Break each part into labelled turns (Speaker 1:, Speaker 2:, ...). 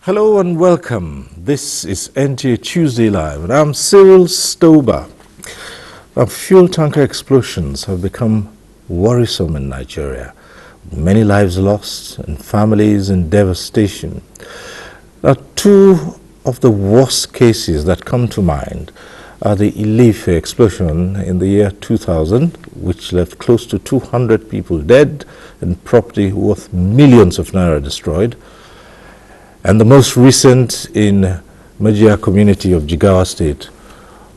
Speaker 1: Hello and welcome. This is NTA Tuesday Live, and I'm Cyril Stober. Now, fuel tanker explosions have become worrisome in Nigeria. Many lives lost and families in devastation. Now, two of the worst cases that come to mind are the Ilefe explosion in the year 2000, which left close to 200 people dead and property worth millions of naira destroyed, and the most recent in Majia community of Jigawa State,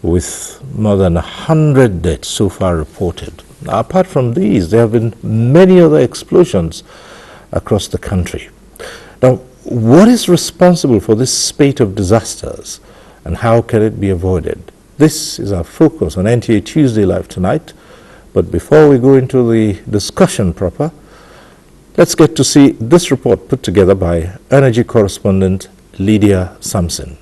Speaker 1: with more than 100 deaths so far reported. Now, apart from these, there have been many other explosions across the country. Now, what is responsible for this spate of disasters, and how can it be avoided? This is our focus on NTA Tuesday Live tonight. But before we go into the discussion proper, let's get to see this report put together by energy correspondent Lydia Sampson.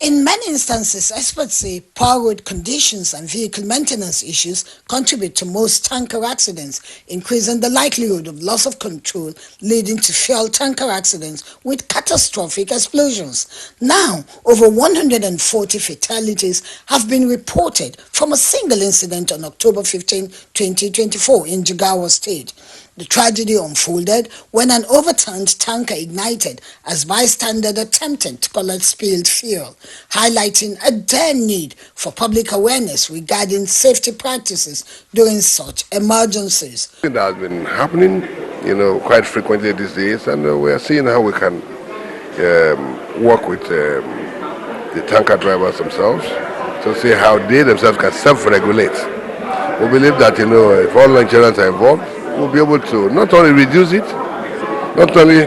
Speaker 2: In many instances, experts say poor road conditions and vehicle maintenance issues contribute to most tanker accidents, increasing the likelihood of loss of control, leading to fuel tanker accidents with catastrophic explosions. Now, over 140 fatalities have been reported from a single incident on October 15, 2024 in Jigawa State. The tragedy unfolded when an overturned tanker ignited as bystanders attempted to collect spilled fuel, highlighting a dire need for public awareness regarding safety practices during such emergencies.
Speaker 3: That has been happening, quite frequently these days, and we are seeing how we can work with the tanker drivers themselves to see how they themselves can self-regulate. We believe that, if all Nigerians are involved, we'll be able to not only reduce it properly,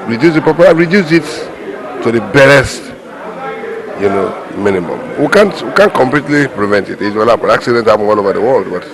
Speaker 3: reduce it to the barest, minimum. We can't completely prevent it. It will happen. Accidents happen all over the world, but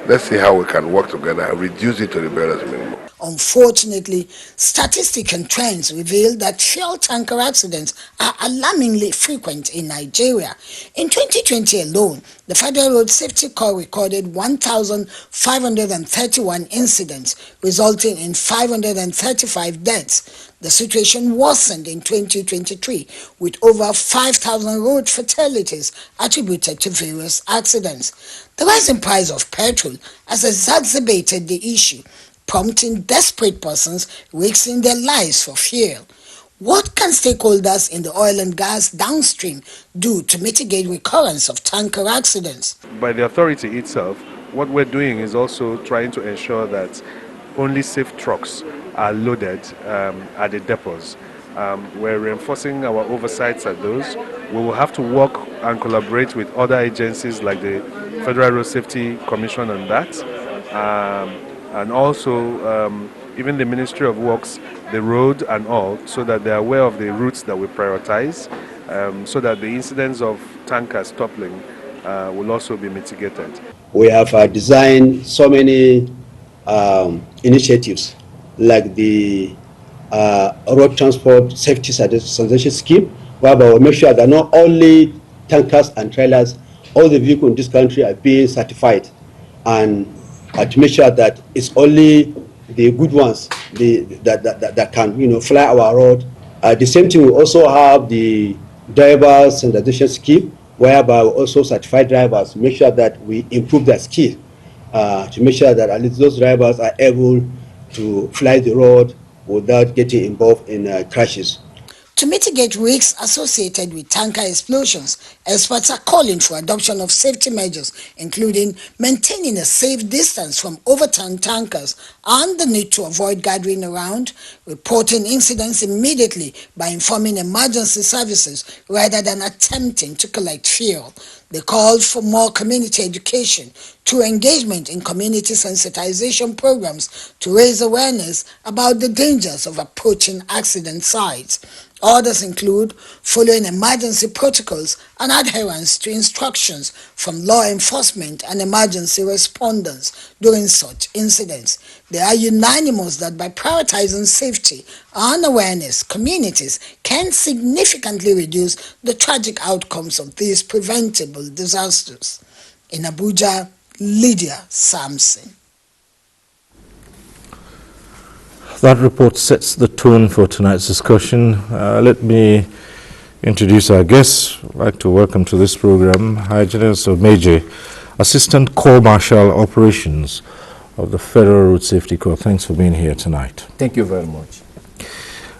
Speaker 3: let's see how we can work together and reduce it to the barest minimum.
Speaker 2: Unfortunately, statistics and trends reveal that fuel tanker accidents are alarmingly frequent in Nigeria. In 2020 alone, the Federal Road Safety Corps recorded 1,531 incidents, resulting in 535 deaths. The situation worsened in 2023, with over 5,000 road fatalities attributed to various accidents. The rising price of petrol has exacerbated the issue, prompting desperate persons risking their lives for fuel. What can stakeholders in the oil and gas downstream do to mitigate recurrence of tanker accidents?
Speaker 4: By the authority itself, what we're doing is also trying to ensure that only safe trucks are loaded at the depots. We're reinforcing our oversights at those. We will have to work and collaborate with other agencies like the Federal Road Safety Commission on that. And also even the Ministry of Works, the road and all, so that they are aware of the routes that we prioritize, so that the incidents of tankers toppling will also be mitigated.
Speaker 5: We have designed so many initiatives like the Road Transport Safety Certification Scheme, whereby we make sure that not only tankers and trailers, all the vehicles in this country are being certified, and to make sure that it's only the good ones that can fly our road. The same thing, we also have the drivers standardization scheme, whereby we also certify drivers, make sure that we improve their skill, to make sure that at least those drivers are able to fly the road without getting involved in crashes.
Speaker 2: To mitigate risks associated with tanker explosions, experts are calling for adoption of safety measures, including maintaining a safe distance from overturned tankers and the need to avoid gathering around, reporting incidents immediately by informing emergency services rather than attempting to collect fuel. They called for more community education through engagement in community sensitization programs to raise awareness about the dangers of approaching accident sites. Orders include following emergency protocols and adherence to instructions from law enforcement and emergency responders during such incidents. They are unanimous that by prioritizing safety and awareness, communities can significantly reduce the tragic outcomes of these preventable disasters. In Abuja, Lydia Sampson.
Speaker 1: that report sets the tone for tonight's discussion. Let me introduce our guests. I'd like to welcome to this program High General Someje, Assistant Corps Marshal Operations of the Federal Road Safety Corps. Thanks for being here tonight.
Speaker 6: Thank you very much.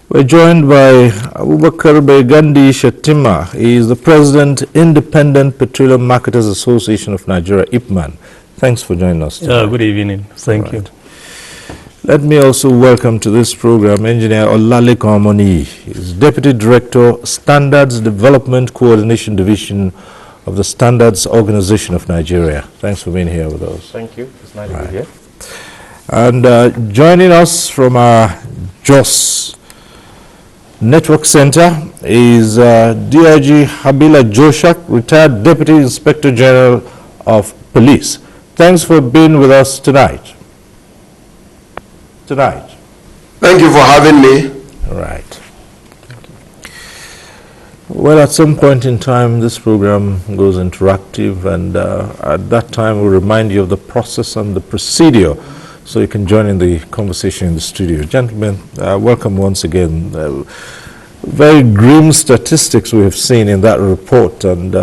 Speaker 1: We're joined by Abubakar Begandi Shatima. He is the President, Independent Petroleum Marketers Association of Nigeria, IPMAN. Thanks for joining us tonight.
Speaker 7: Good evening. Thank you.
Speaker 1: Let me also welcome to this program Engineer Olalekan Amoni. He is Deputy Director, Standards Development Coordination Division of the Standards Organization of Nigeria. Thanks for being here with us.
Speaker 6: Thank you. It's nice to be here.
Speaker 1: And joining us from our JOS Network Center is DIG Habila Joshak, retired Deputy Inspector General of Police. Thanks for being with us tonight.
Speaker 8: Thank you for having me.
Speaker 1: All right. Well, at some point in time, this program goes interactive, and at that time, we'll remind you of the process and the procedure so you can join in the conversation in the studio. Gentlemen, welcome once again. Very grim statistics we have seen in that report, and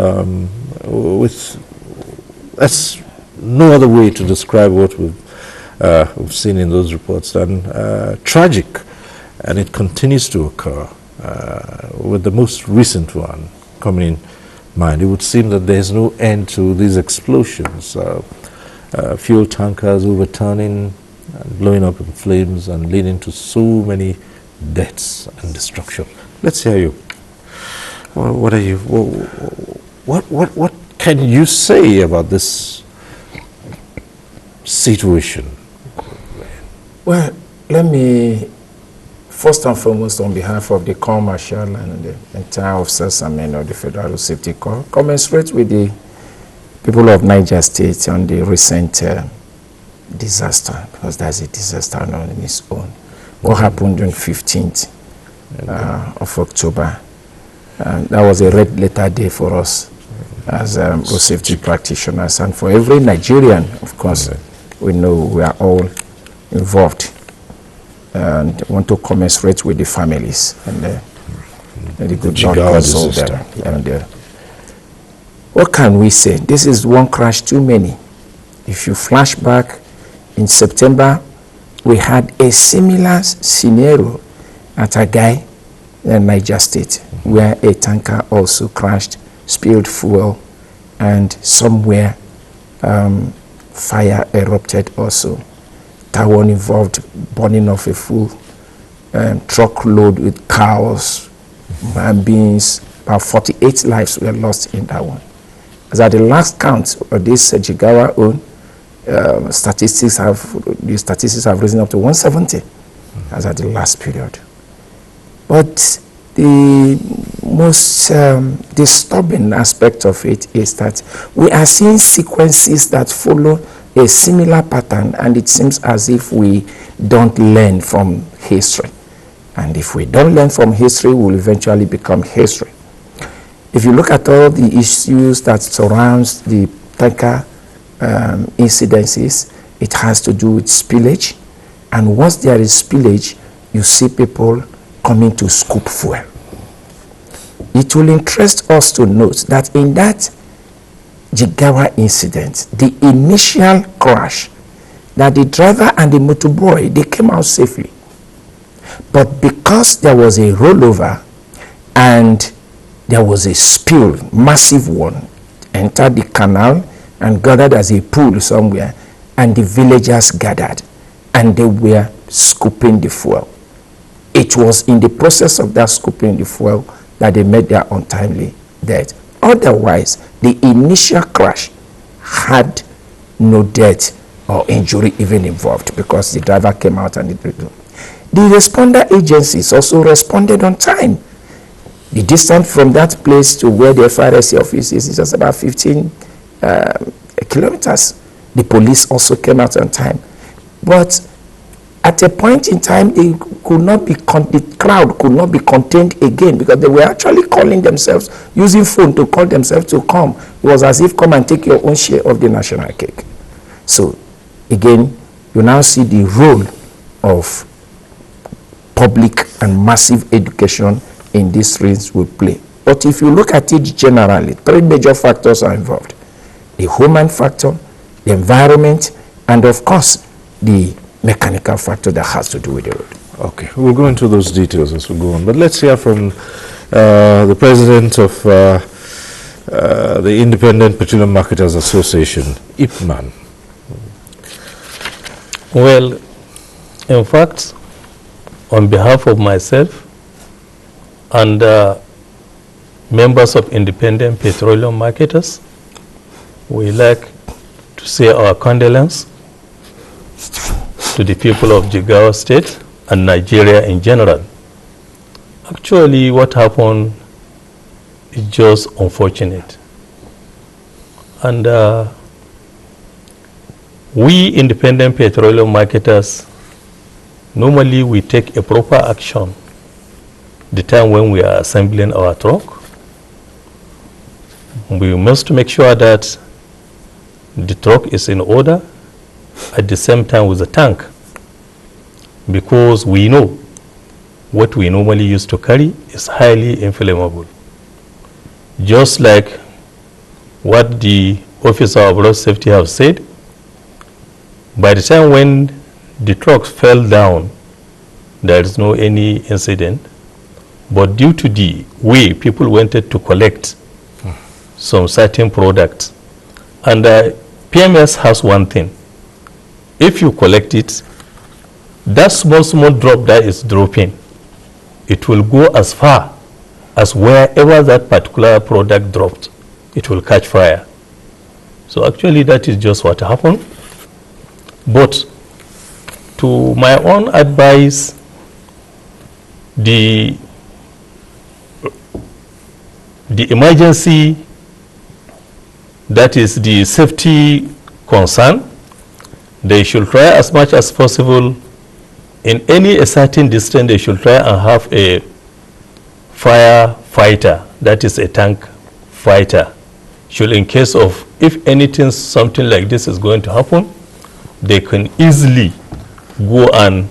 Speaker 1: that's no other way to describe what we've seen in those reports than tragic, and it continues to occur. With the most recent one coming in mind, it would seem that there's no end to these explosions. Fuel tankers overturning and blowing up in flames and leading to so many deaths and destruction. Let's hear you. What are you? What can you say about this situation?
Speaker 6: Well, let me first and foremost, on behalf of the Corps Marshal and the entire officers and men of the Federal Road Safety Corps, commensurate with the people of Niger State on the recent disaster, because that's a disaster on its own. What happened on 15th of October? That was a red letter day for us as road safety practitioners, and for every Nigerian, of course. We know we are all involved, and want to commensurate with the families and the good Lord console them. And what can we say? This is one crash too many. If you flash back in September, we had a similar scenario at Agai in Niger State, where a tanker also crashed, spilled fuel, and somewhere fire erupted also. That one involved burning off a full truckload with cows and beans. About 48 lives were lost in that one. As at the last count of this Jigawa own, the statistics have risen up to 170 as at the last period. But the most disturbing aspect of it is that we are seeing sequences that follow a similar pattern, and it seems as if we don't learn from history. And if we don't learn from history, we will eventually become history. If you look at all the issues that surrounds the tanker incidences, it has to do with spillage. And once there is spillage, you see people coming to scoop fuel. It will interest us to note that in that Jigawa incident, the initial crash, that the driver and the motorboy, they came out safely. But because there was a rollover and there was a spill, massive one, entered the canal and gathered as a pool somewhere, and the villagers gathered and they were scooping the fuel. It was in the process of that scooping the fuel that they met their untimely death. Otherwise, the initial crash had no death or injury even involved, because the driver came out and it. The responder agencies also responded on time. The distance from that place to where the FRSC office is just about 15 kilometers. The police also came out on time. But at a point in time, the crowd could not be contained again, because they were actually calling themselves, using phone to call themselves to come. It was as if, come and take your own share of the national cake. So again, you now see the role of public and massive education in these streams will play. But if you look at it generally, three major factors are involved: the human factor, the environment, and of course, the mechanical factor that has to do with the road.
Speaker 1: Okay, we'll go into those details as we go on. But let's hear from the president of the Independent Petroleum Marketers Association, IPMAN.
Speaker 7: Well, in fact, on behalf of myself and members of Independent Petroleum Marketers, we like to say our condolence to the people of Jigawa State and Nigeria in general. Actually, what happened is just unfortunate. And we Independent Petroleum Marketers, normally we take a proper action the time when we are assembling our truck. We must make sure that the truck is in order at the same time with the tank, because we know what we normally used to carry is highly inflammable. Just like what the Officer of Road Safety have said, by the time when the truck fell down, there is no any incident, but due to the way people wanted to collect some certain products, and PMS has one thing: if you collect it, that small drop that is dropping, it will go as far as wherever that particular product dropped, it will catch fire. So actually that is just what happened. But to my own advice, the emergency, that is the safety concern, they should try as much as possible in any certain distance. They should try and have a firefighter, that is a tank fighter, should, in case of if anything, something like this is going to happen, they can easily go and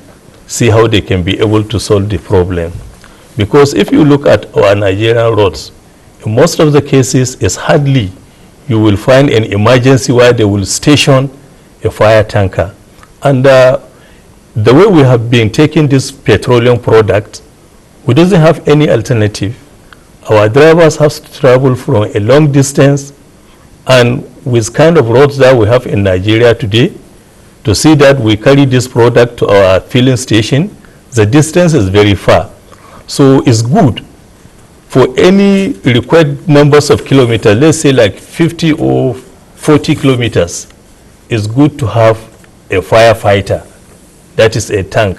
Speaker 7: see how they can be able to solve the problem. Because if you look at our Nigerian roads, in most of the cases, it's hardly you will find an emergency where they will station a fire tanker. And the way we have been taking this petroleum product, we doesn't have any alternative. Our drivers have to travel from a long distance, and with kind of roads that we have in Nigeria today, to see that we carry this product to our filling station, the distance is very far. So it's good for any required numbers of kilometers, let's say like 50 or 40 kilometers, it's good to have a firefighter, that is a tank,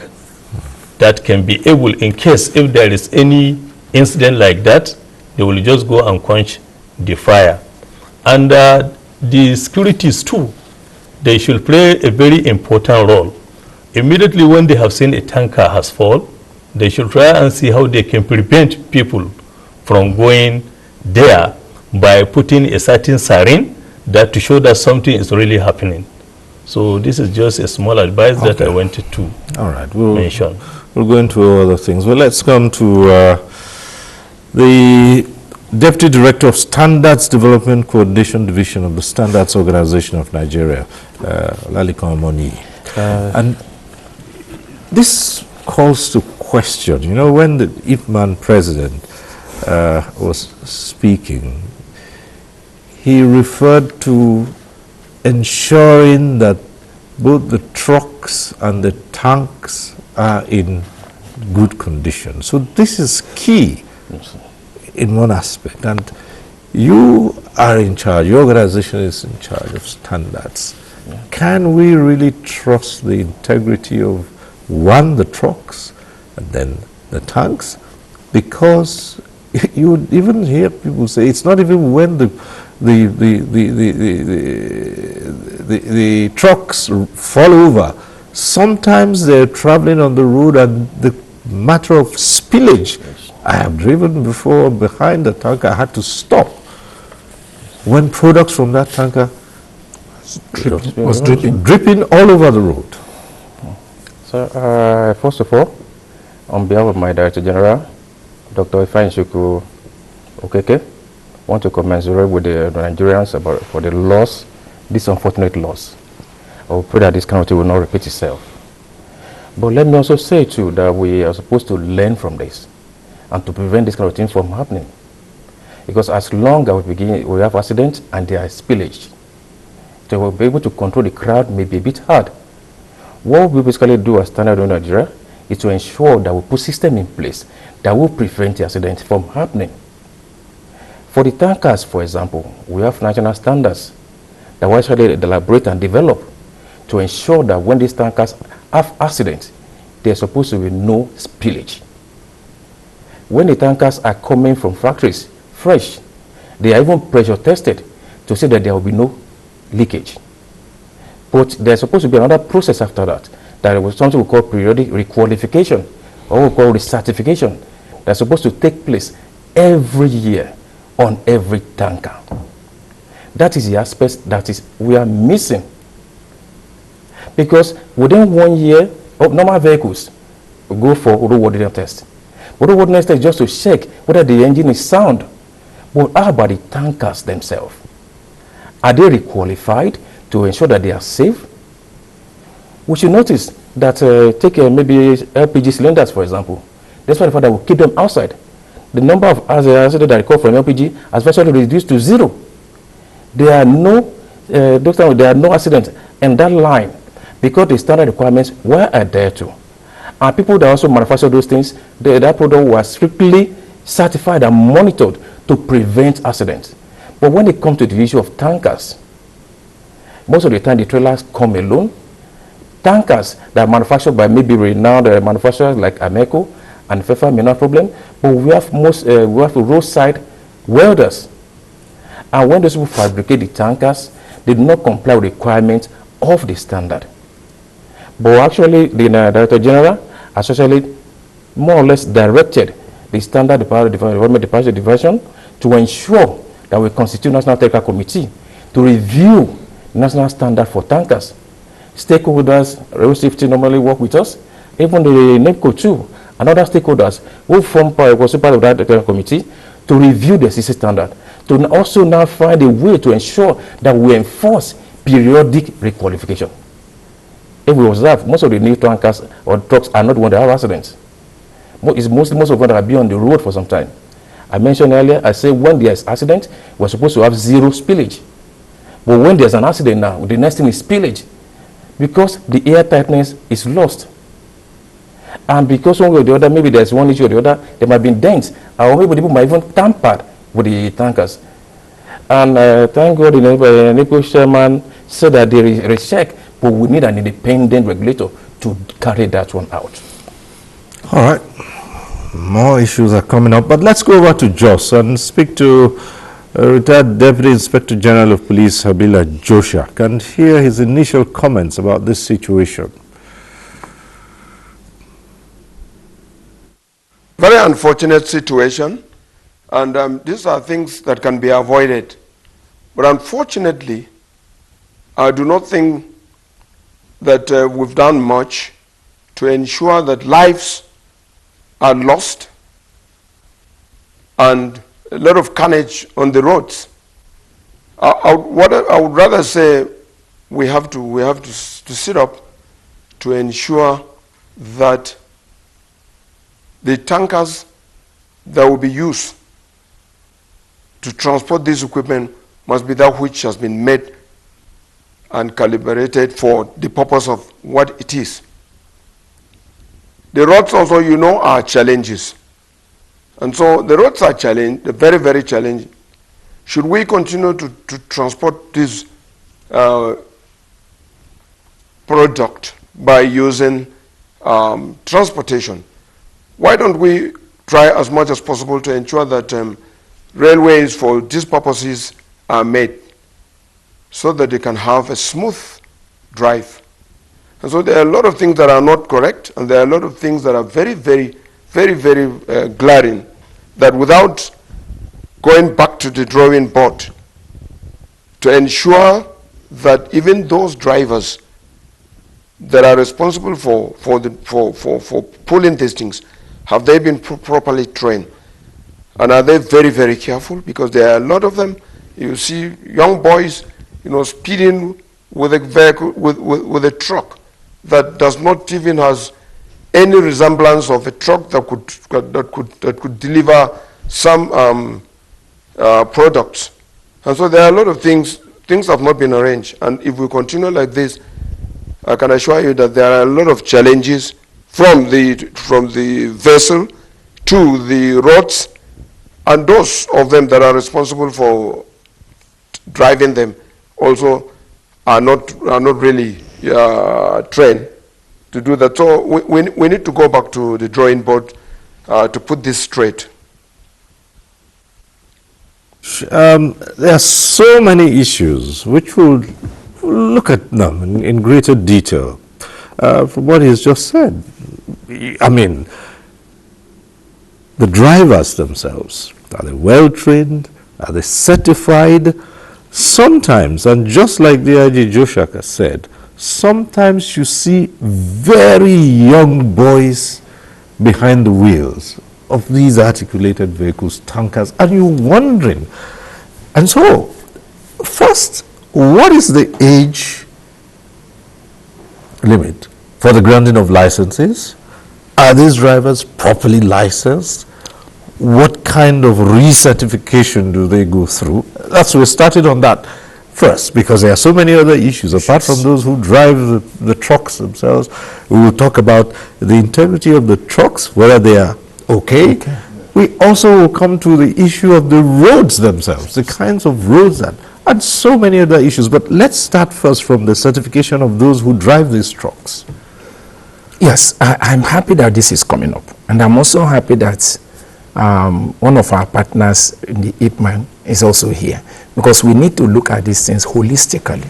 Speaker 7: that can be able, in case if there is any incident like that, they will just go and quench the fire. And the securities too, they should play a very important role. Immediately when they have seen a tanker has fallen, they should try and see how they can prevent people from going there by putting a certain siren that to show that something is really happening. So this is just a small advice that I wanted to mention.
Speaker 1: We'll go into other things. Well, let's come to the Deputy Director of Standards Development Coordination Division of the Standards Organization of Nigeria, Lalikon Amoni. And this calls to question, you know, when the IPMAN president was speaking, he referred to ensuring that both the trucks and the tanks are in good condition. So this is key in one aspect, and you are in charge, your organization is in charge of standards. Can we really trust the integrity of, one, the trucks, and then the tanks? Because you would even hear people say it's not even when the trucks fall over. Sometimes they're traveling on the road, and the matter of spillage. I have driven before behind the tanker. I had to stop when products from that tanker was dripping all over the road.
Speaker 9: So first of all, On behalf of my Director General, Dr. Ifeanyi Chukwu Okeke, I want to commiserate with the Nigerians for the loss, this unfortunate loss. I will pray that this kind of thing will not repeat itself. But let me also say too that we are supposed to learn from this and to prevent this kind of thing from happening. Because as long as we have accidents and there is spillage, to be able to control the crowd may be a bit hard. What we basically do as Standard in Nigeria is to ensure that we put system in place that will prevent the accident from happening. For the tankers, for example, we have national standards that we actually elaborate and develop to ensure that when these tankers have accidents, there's supposed to be no spillage. When the tankers are coming from factories fresh, they are even pressure tested to see that there will be no leakage. But there's supposed to be another process after that. That was something we call periodic requalification or we call recertification. That's supposed to take place every year on every tanker. That is the aspect that we are missing. Because within 1 year, normal vehicles go for roadworthiness test. But roadworthiness test is just to check whether the engine is sound. But how about the tankers themselves? Are they requalified to ensure that they are safe? We should notice that take maybe LPG cylinders, for example. Despite the fact that we keep them outside, the number of accidents that occur from LPG has virtually reduced to zero. There are no accidents in that line because the standard requirements were adhered to. And people that also manufacture those things, that product was strictly certified and monitored to prevent accidents. But when it comes to the issue of tankers, most of the time the trailers come alone. Tankers that are manufactured by maybe renowned manufacturers like Ameco and Fefa may not have problem, but we have roadside welders. And when those people fabricate the tankers, they do not comply with the requirements of the standard. But actually, the Director General has actually more or less directed the Standard Development Department Division to ensure that we constitute National Technical Committee to review national standard for tankers. Stakeholders, road safety normally work with us, even the NEPCO too, and other stakeholders who form part of that technical committee to review the CC standard, to also now find a way to ensure that we enforce periodic requalification. If we observe, most of the new tankers or trucks are not the ones that have accidents. It's most of them that have been on the road for some time. I mentioned earlier, I said when there's accident, we're supposed to have zero spillage. But when there's an accident now, the next thing is spillage. Because the air tightness is lost. And because one way or the other, maybe there's one issue or the other, there might be dents. Or maybe people might even tamper with the tankers. And thank God the NEPCO chairman said that there is a check, but we need an independent regulator to carry that one out.
Speaker 1: All right. More issues are coming up, but let's go over to Jos and speak to retired Deputy Inspector General of Police Habila Joshak and hear his initial comments about this situation.
Speaker 8: Very unfortunate situation, and these are things that can be avoided. But unfortunately, I do not think that we've done much to ensure that lives are lost and a lot of carnage on the roads. What I would rather say, we have to sit up to ensure that the tankers that will be used to transport this equipment must be that which has been made and calibrated for the purpose of what it is. The roads also, you know, are challenges. And so the roads are challenged, they're very, very challenging. Should we continue to transport this product by using transportation? Why don't we try as much as possible to ensure that railways for these purposes are made so that they can have a smooth drive? And so there are a lot of things that are not correct, and there are a lot of things that are very, very, very, very glaring, that without going back to the drawing board to ensure that even those drivers that are responsible for pulling these things Have they been properly trained? And are they very, very careful? Because there are a lot of them. You see young boys, speeding with a vehicle, with a truck that does not even has any resemblance of a truck that could deliver some products. And so there are a lot of things have not been arranged. And if we continue like this, I can assure you that there are a lot of challenges from the vessel to the roads, and those of them that are responsible for driving them also are not really trained to do that. So we need to go back to the drawing board to put this straight.
Speaker 1: There are so many issues which we'll look at them in greater detail from what he's just said. I mean, the drivers themselves, are they well trained? Are they certified? Sometimes, and just like the IG Joshaka said, sometimes you see very young boys behind the wheels of these articulated vehicles, tankers, and you're wondering. And so, first, what is the age limit for the granting of licenses? Are these drivers properly licensed? What kind of recertification do they go through? We started on that first, because there are so many other issues. Apart from those who drive the trucks themselves, we will talk about the integrity of the trucks, whether they are okay. We also will come to the issue of the roads themselves, the kinds of roads and so many other issues. But let's start first from the certification of those who drive these trucks.
Speaker 6: Yes, I'm happy that this is coming up. And I'm also happy that one of our partners in the IPMAN is also here, because we need to look at these things holistically.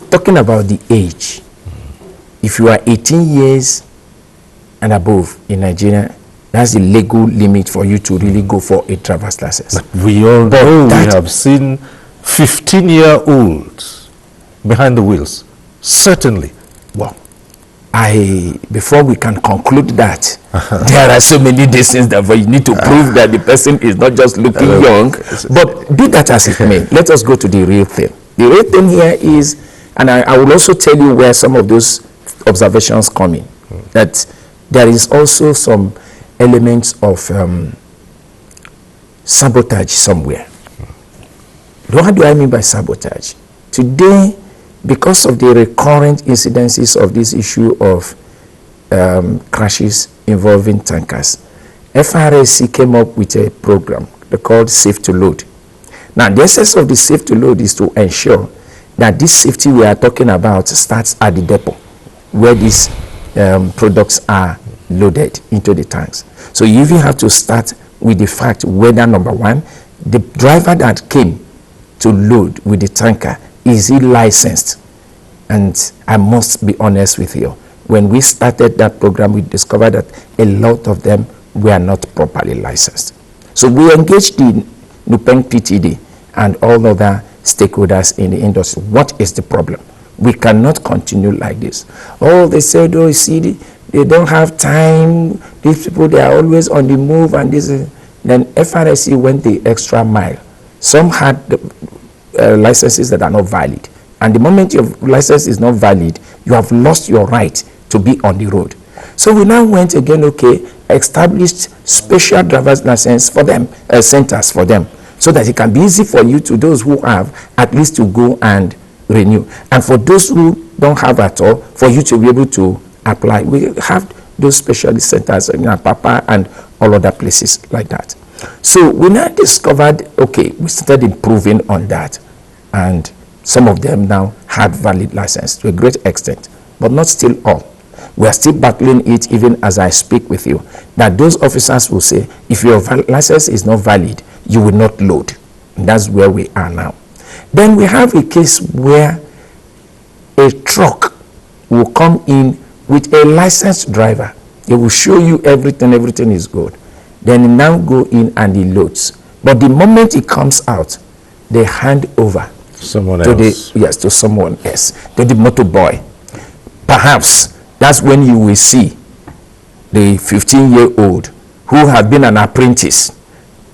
Speaker 6: Talking about the age, if you are 18 years and above in Nigeria, that's the legal limit for you to really go for a driver's license.
Speaker 1: But we all know we have seen 15-year-olds behind the wheels, certainly.
Speaker 6: Well, before we can conclude that, there are so many distance that you need to prove that the person is not just looking young. But be that as it may, let us go to the real thing. The real thing here is, and I will also tell you where some of those observations come in, that there is also some elements of sabotage somewhere. What do I mean by sabotage? Today, because of the recurrent incidences of this issue of crashes involving tankers, FRSC came up with a program called Safe to Load. Now, the essence of the Safe to Load is to ensure that this safety we are talking about starts at the depot, where these products are loaded into the tanks. So you even have to start with the fact whether, number one, the driver that came to load with the tanker, is he licensed? And I must be honest with you, when we started that program, we discovered that a lot of them were not properly licensed. So we engaged the Nupeng PTD and all other stakeholders in the industry. What is the problem? We cannot continue like this. Oh, they said, oh, see, they don't have time. These people, they are always on the move, and this is. Then FRSC went the extra mile. Some had licenses that are not valid. And the moment your license is not valid, you have lost your right to be on the road. So we now went again, established special driver's license for them, centers for them, so that it can be easy for you, to those who have, at least to go and renew. And for those who don't have at all, for you to be able to apply. We have those specialist centers in Papa and all other places like that. So we now discovered, we started improving on that, and some of them now had valid license to a great extent, but not still all. We are still battling it even as I speak with you, that those officers will say, if your license is not valid, you will not load. And that's where we are now. Then we have a case where a truck will come in with a licensed driver. They will show you everything is good. Then he now go in and he loads. But the moment he comes out, they hand over to someone else, to the motor boy. Perhaps that's when you will see the 15-year-old who had been an apprentice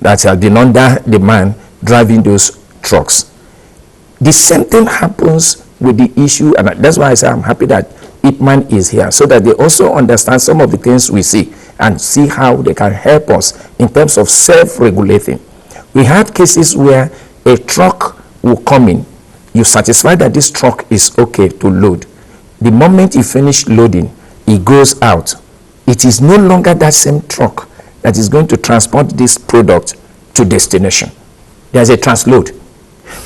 Speaker 6: that had been under the man driving those trucks. The same thing happens with the issue, and that's why I say I'm happy that Ipman is here, so that they also understand some of the things we see and see how they can help us in terms of self-regulating. We had cases where a truck will come in, you satisfy that this truck is okay to load. The moment you finish loading, it goes out. It is no longer that same truck that is going to transport this product to destination. There's a transload,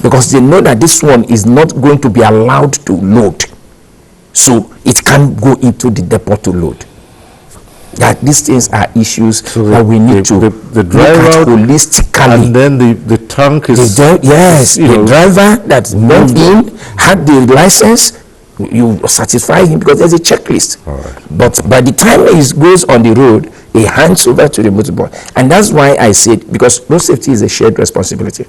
Speaker 6: because they know that this one is not going to be allowed to load. So it can't go into the depot to load. That these things are issues that we need to
Speaker 1: the
Speaker 6: look at
Speaker 1: driver
Speaker 6: holistically.
Speaker 1: and then the tank is
Speaker 6: Yes,
Speaker 1: you
Speaker 6: the
Speaker 1: know,
Speaker 6: driver that went in had the license, you satisfy him because there's a checklist.
Speaker 1: All right.
Speaker 6: But by the time he goes on the road, he hands over to the motorbike. And that's why I said, because road safety is a shared responsibility.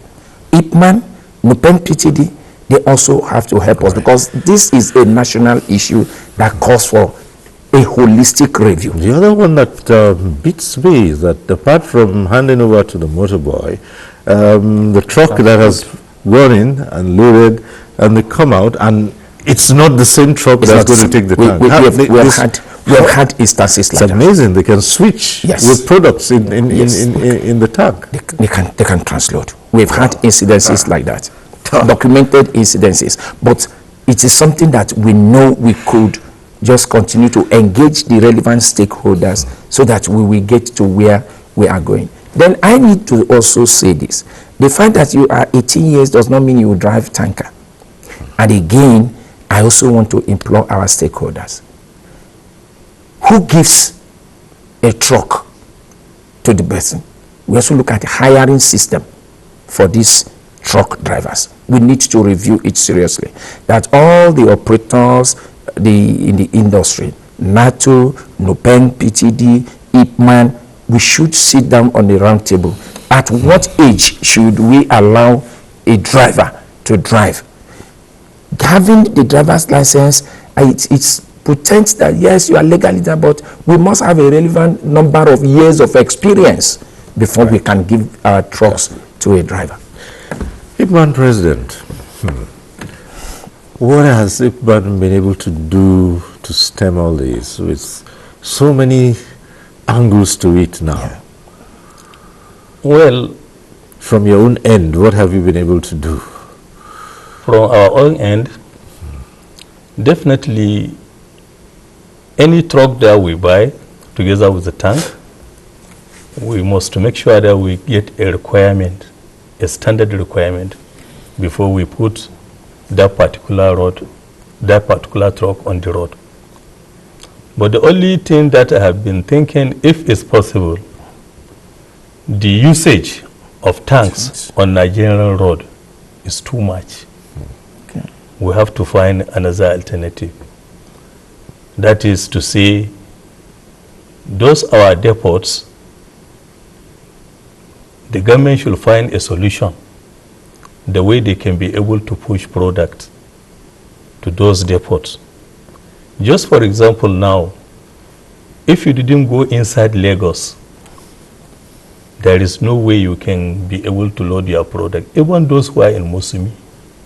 Speaker 6: Ipman, Nupen PTD, they also have to help us, because this is a national issue that calls for a holistic review.
Speaker 1: The other one that beats me is that apart from handing over to the motorboy, the truck that has gone in and loaded, and they come out, and it's not the same truck that's going to take the tank.
Speaker 6: We have had instances like that.
Speaker 1: It's amazing. They can switch with products in the tank.
Speaker 6: They can transload. We've had incidences like that, documented incidences. But it is something that we know we could just continue to engage the relevant stakeholders so that we will get to where we are going. Then I need to also say this. The fact that you are 18 years does not mean you will drive tanker. And again, I also want to implore our stakeholders. Who gives a truck to the person? We also look at the hiring system for these truck drivers. We need to review it seriously. That all the operators in the industry, NATO, Nupen, PTD, Ipman, we should sit down on the round table. At what age should we allow a driver to drive? Having the driver's license, it's pretends that yes, you are legally there, but we must have a relevant number of years of experience before we can give our trucks to a driver.
Speaker 1: Ipman President, what has Ipman been able to do to stem all this, with so many angles to it now?
Speaker 7: Yeah. Well,
Speaker 1: from your own end, what have you been able to do?
Speaker 7: From our own end, definitely any truck that we buy together with the tank, we must make sure that we get a requirement, a standard requirement, before we put that particular truck on the road. But the only thing that I have been thinking, if it's possible, the usage of tanks on Nigerian road is too much.
Speaker 6: Okay.
Speaker 7: We have to find another alternative. That is to say, those our depots, the government should find a solution, the way they can be able to push products to those depots. Just for example now, if you didn't go inside Lagos, there is no way you can be able to load your product. Even those who are in Musumi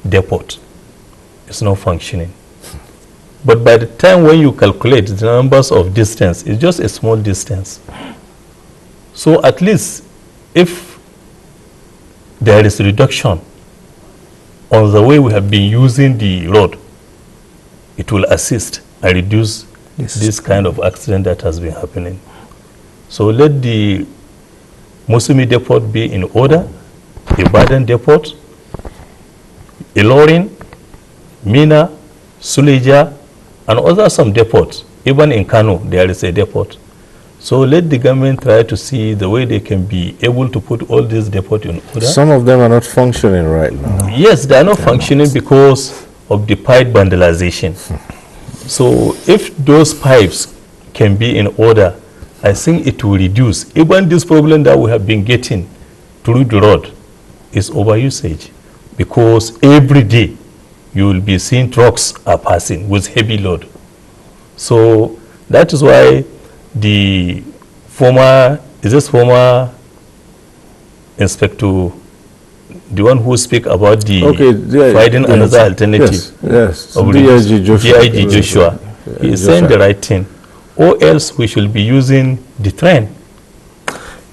Speaker 7: depot, it's not functioning. But by the time when you calculate the numbers of distance, it's just a small distance. So at least if there is reduction on the way we have been using the road, it will assist and reduce this kind of accident that has been happening. So let the Musumi depot be in order, Ibadan depot, Ilorin, Mina, Suleja, and other some depots. Even in Kano, there is a depot. So let the government try to see the way they can be able to put all these depots in order.
Speaker 1: Some of them are not functioning right now.
Speaker 7: Yes, they are not functioning because of the pipe vandalization. So if those pipes can be in order, I think it will reduce. Even this problem that we have been getting through the road is overusage, because every day you will be seeing trucks are passing with heavy load. So that is why the former inspector, the one who speak about the finding another alternative of DIG Joshua, he is saying the right thing, or else we should be using the train.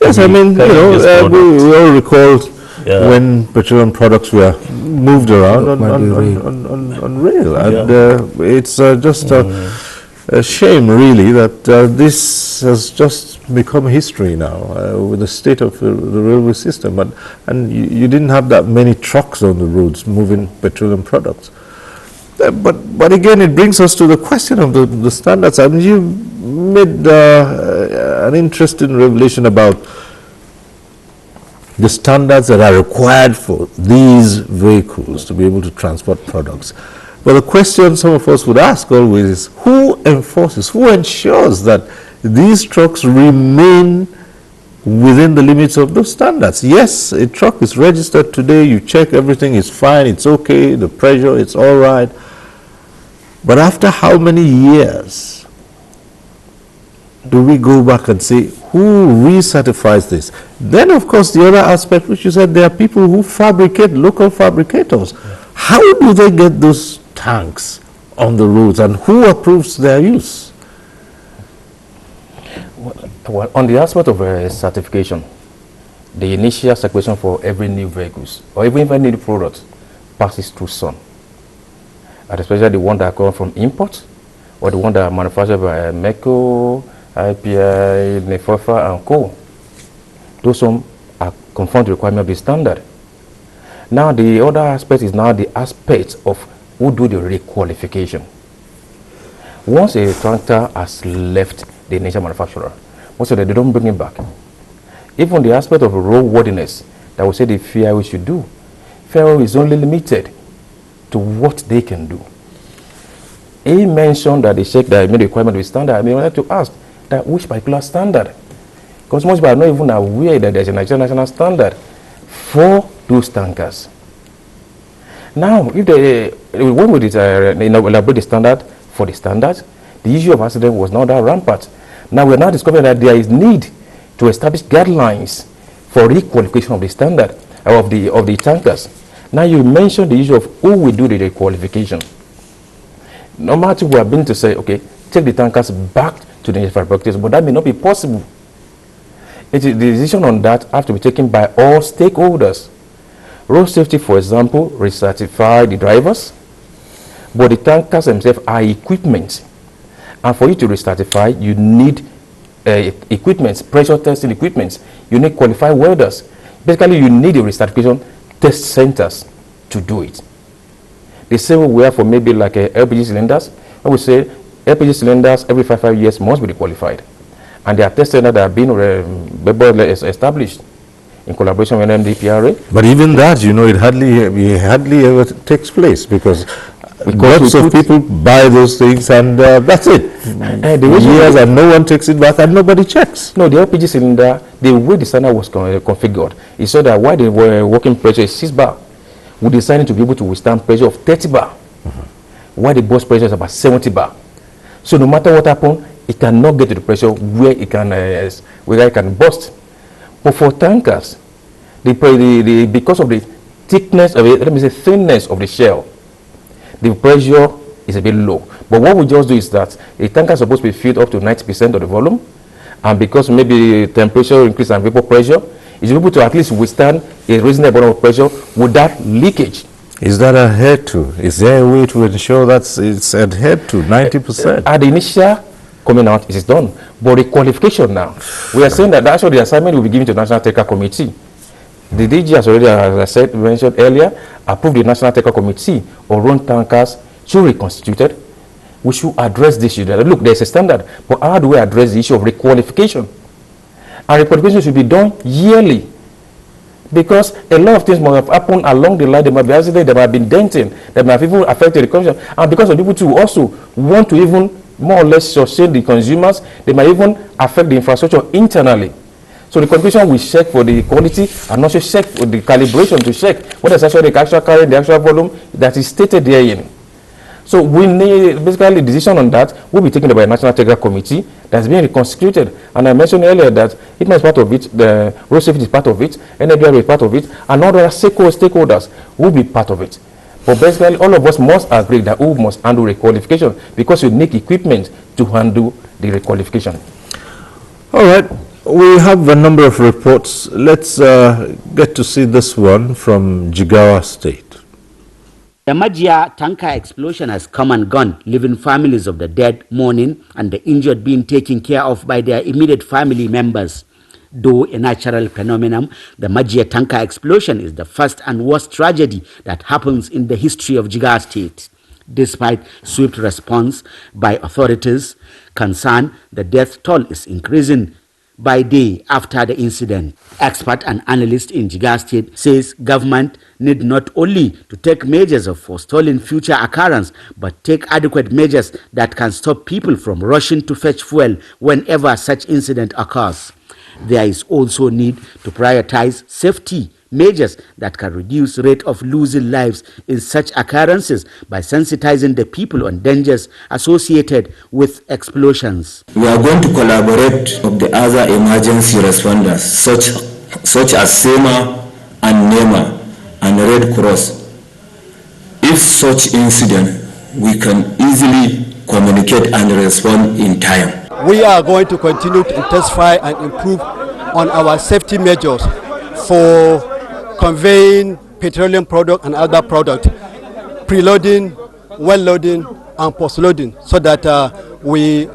Speaker 1: Yes, I mean, we all recall when petroleum products were moved around on rail, and it's just a shame, really, that this has just become history now with the state of the railway system. And you didn't have that many trucks on the roads moving petroleum products. But again, it brings us to the question of the standards. I mean, you made an interesting revelation about the standards that are required for these vehicles to be able to transport products. But the question some of us would ask always is, who enforces, who ensures that these trucks remain within the limits of those standards? Yes, a truck is registered today, you check everything is fine, it's okay, the pressure, it's all right. But after how many years do we go back and say, who recertifies this? Then, of course, the other aspect, which you said, there are people who fabricate, local fabricators. How do they get those tanks on the roads, and who approves their use?
Speaker 9: Well, on the aspect of certification, the initial certification for every new vehicles or even any new product passes through some, and especially the one that come from import or the one that are manufactured by MECO, IPI, NEFOFA, and Co. Those some are conform to the requirement of the standard. Now, the other aspect is now the aspect of who do the requalification. Once a tractor has left the initial manufacturer, most of them, they don't bring it back. Even the aspect of roadworthiness that we say the FIA should do, FIA is only limited to what they can do. He mentioned that they check that made the requirement of the standard. I mean, I like to ask that which particular standard? Because most people are not even aware that there's a Nigerian national standard for those tankers. Now, if when we elaborate the standard for the standards, the issue of accident was not that rampant. Now we're now discovering that there is need to establish guidelines for requalification of the standard of the tankers. Now you mentioned the issue of who will do the requalification. No matter we are being to say, okay, take the tankers back to the fabricators, but that may not be possible. The decision on that has to be taken by all stakeholders. Road safety, for example, recertify the drivers, but the tankers themselves are equipment. And for you to recertify, you need equipment, pressure testing equipment. You need qualified welders. Basically, you need the recertification test centers to do it. The same way for maybe like LPG cylinders, I would say LPG cylinders every 5 years must be qualified. And there are test centers that have been established in collaboration with NDPRA.
Speaker 1: But even that, you know, it hardly ever takes place because lots of people buy those things and that's it. Years and no one takes it back and nobody checks.
Speaker 9: No, the LPG cylinder, the way the standard was configured, it saw that while the working pressure is 6 bar, we decided to be able to withstand pressure of 30 bar, while the burst pressure is about 70 bar. So no matter what happens, it cannot get to the pressure where it can burst. But for tankers, because of the thickness of it, let me say thinness of the shell, the pressure is a bit low. But what we just do is that a tanker is supposed to be filled up to 90% of the volume, and because maybe temperature increase and vapor pressure, it's able to at least withstand a reasonable amount of pressure without leakage.
Speaker 1: Is that adhered to? Is there a way to ensure that it's adhered to 90%?
Speaker 9: At the initial coming out, it is done. But the qualification now, we are saying that actually the assignment will be given to the National Technical Committee. The DG has already, as I mentioned earlier, approved the National Technical Committee of road tankers should be reconstituted. We should address this issue. Look, there's a standard, but how do we address the issue of requalification? And requalification should be done yearly, because a lot of things might have happened along the line. There might be accidents, there might have been denting, there might have even affected the consumer, and because of people too also want to even more or less sustain the consumers, they might even affect the infrastructure internally. So the qualification will check for the quality and also check for the calibration to check whether it's actually the actual carrying the actual volume that is stated therein. So we need, basically, the decision on that will be taken by a National Technical Committee that's being reconstituted. And I mentioned earlier that it is part of it, the road safety is part of it, NTA is part of it, and other stakeholders will be part of it. But basically, all of us must agree that we must handle requalification because you need equipment to handle the requalification.
Speaker 1: All right. We have a number of reports. Let's get to see this one from Jigawa State.
Speaker 10: The Majia tanker explosion has come and gone, leaving families of the dead mourning and the injured being taken care of by their immediate family members. Though a natural phenomenon, the Majia tanker explosion is the first and worst tragedy that happens in the history of Jigawa State. Despite swift response by authorities concerned, the death toll is increasing by day after the incident. Expert and analyst in Jigawa State says government need not only to take measures of forestalling future occurrence, but take adequate measures that can stop people from rushing to fetch fuel whenever such incident occurs. There is also need to prioritize safety measures that can reduce rate of losing lives in such occurrences by sensitizing the people on dangers associated with explosions.
Speaker 11: We are going to collaborate with the other emergency responders such as SEMA and NEMA and Red Cross. If such incident, we can easily communicate and respond in time.
Speaker 5: We are going to continue to intensify and improve on our safety measures for conveying petroleum product and other product, preloading, well loading, and post loading, so that we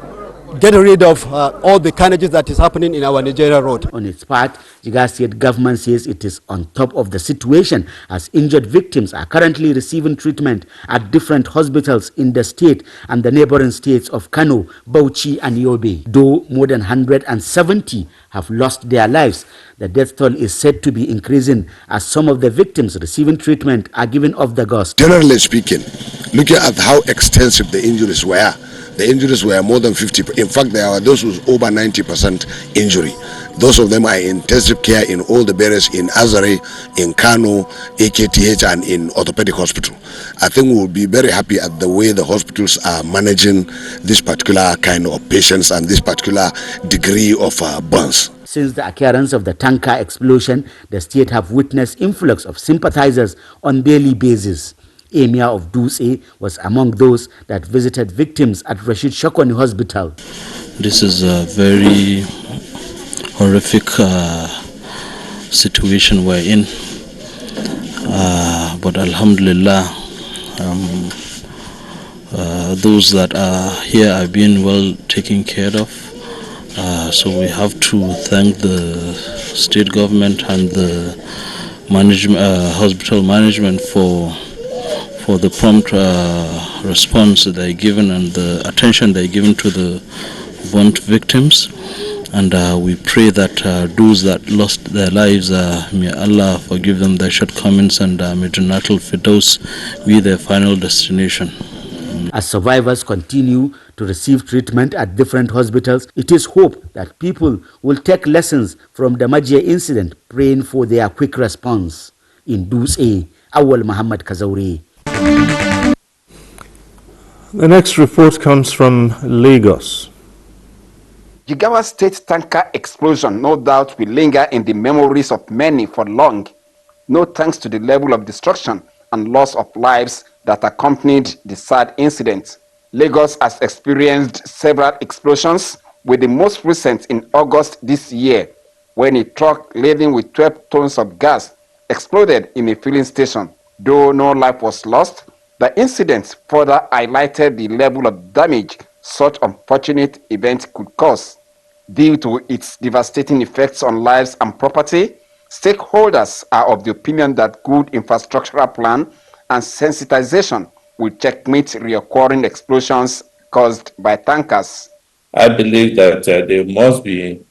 Speaker 5: get rid of all the carnages that is happening in our Nigeria road.
Speaker 10: On its part, Jigawa State government says it is on top of the situation as injured victims are currently receiving treatment at different hospitals in the state and the neighboring states of Kano, Bauchi and Yobe. Though more than 170 have lost their lives, the death toll is said to be increasing as some of the victims receiving treatment are given off the ghost.
Speaker 3: Generally speaking, looking at how extensive the injuries were, the injuries were more than 50. In fact, there are those with over 90% injury. Those of them are in intensive care in all the barriers in Azare, in Kano, AKTH, and in orthopedic hospital. I think we will be very happy at the way the hospitals are managing this particular kind of patients and this particular degree of burns.
Speaker 10: Since the occurrence of the tanker explosion, the state have witnessed influx of sympathizers on daily basis. Emir of Dutse was among those that visited victims at Rashid Shokoni Hospital.
Speaker 12: This is a very horrific situation we're in, but Alhamdulillah, those that are here are being well taken care of. So we have to thank the state government and the management, hospital management for the prompt response that they're given and the attention they're given to the burnt victims. And we pray that those that lost their lives, may Allah forgive them their shortcomings, and may Jannatul Firdaus be their final destination.
Speaker 10: As survivors continue to receive treatment at different hospitals, it is hoped that people will take lessons from the Majia incident, praying for their quick response. In Dutse, Awal Muhammad Kazauri.
Speaker 1: The next report comes from Lagos.
Speaker 13: Jigawa State tanker explosion no doubt will linger in the memories of many for long, no thanks to the level of destruction and loss of lives that accompanied the sad incident. Lagos has experienced several explosions, with the most recent in August this year, when a truck laden with 12 tons of gas exploded in a filling station. Though no life was lost, the incident further highlighted the level of damage such unfortunate event could cause. Due to its devastating effects on lives and property, stakeholders are of the opinion that good infrastructural plan and sensitization will checkmate reoccurring explosions caused by tankers.
Speaker 14: I believe that there must be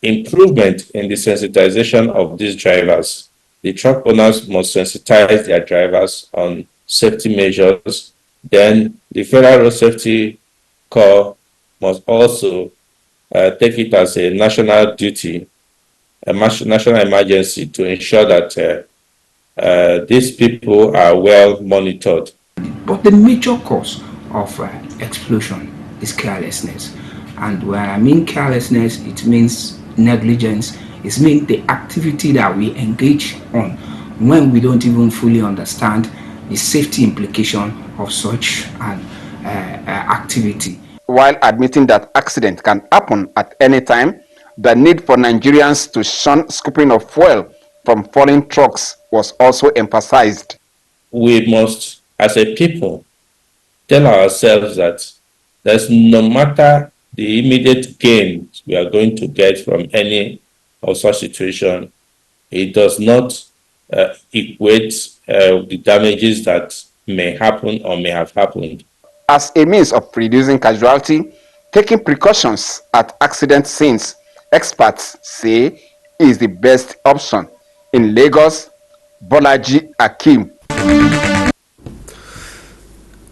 Speaker 14: improvement in the sensitization of these drivers. The truck owners must sensitize their drivers on safety measures. Then the Federal Road Safety Corps must also take it as a national duty, a national emergency, to ensure that these people are well monitored.
Speaker 6: But the major cause of explosion is carelessness. And when I mean carelessness, it means negligence. It means the activity that we engage on when we don't even fully understand the safety implication of such an activity.
Speaker 13: While admitting that accident can happen at any time, the need for Nigerians to shun scooping of fuel from falling trucks was also emphasized.
Speaker 14: We must, as a people, tell ourselves that there's no matter the immediate gains we are going to get from any of such situation, it does not equate the damages that may happen or may have happened.
Speaker 13: As a means of reducing casualty, taking precautions at accident scenes, experts say, is the best option. In Lagos, Bolaji Akim.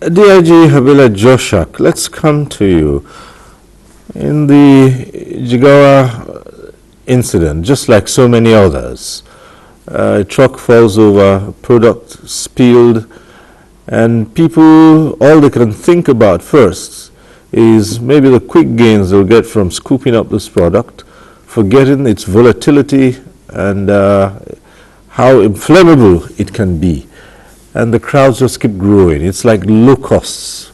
Speaker 1: DIG Habila Joshak, let's come to you. In the Jigawa incident, just like so many others, a truck falls over, product spilled, and people, all they can think about first is maybe the quick gains they'll get from scooping up this product, forgetting its volatility and how inflammable it can be. And the crowds just keep growing. It's like locusts.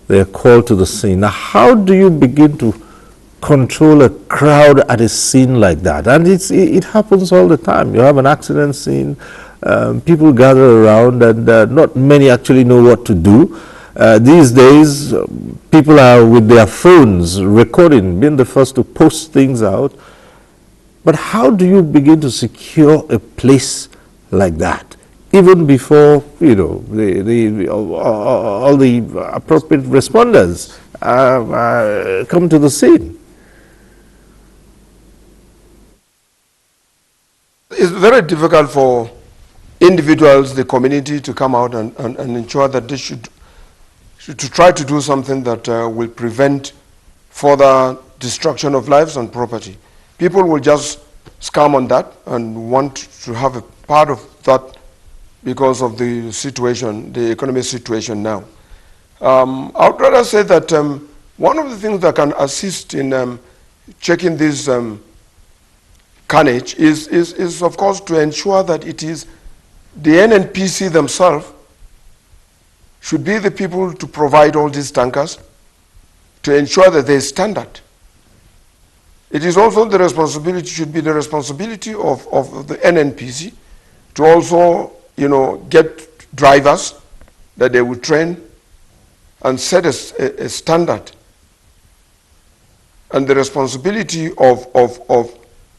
Speaker 1: They are called to the scene. Now, how do you begin to control a crowd at a scene like that? And it happens all the time. You have an accident scene, people gather around, and not many actually know what to do. These days, people are with their phones recording, being the first to post things out. But how do you begin to secure a place like that? Even before, you know, all the appropriate responders come to the scene.
Speaker 8: It's very difficult for individuals, the community, to come out and ensure that they should to try to do something that will prevent further destruction of lives and property. People will just scam on that and want to have a part of that because of the situation, the economic situation now. I would rather say that one of the things that can assist in checking this carnage is of course to ensure that it is the NNPC themselves should be the people to provide all these tankers to ensure that there is standard. It is also the responsibility, should be the responsibility of the NNPC to also, you know, get drivers that they will train and set a standard. And the responsibility of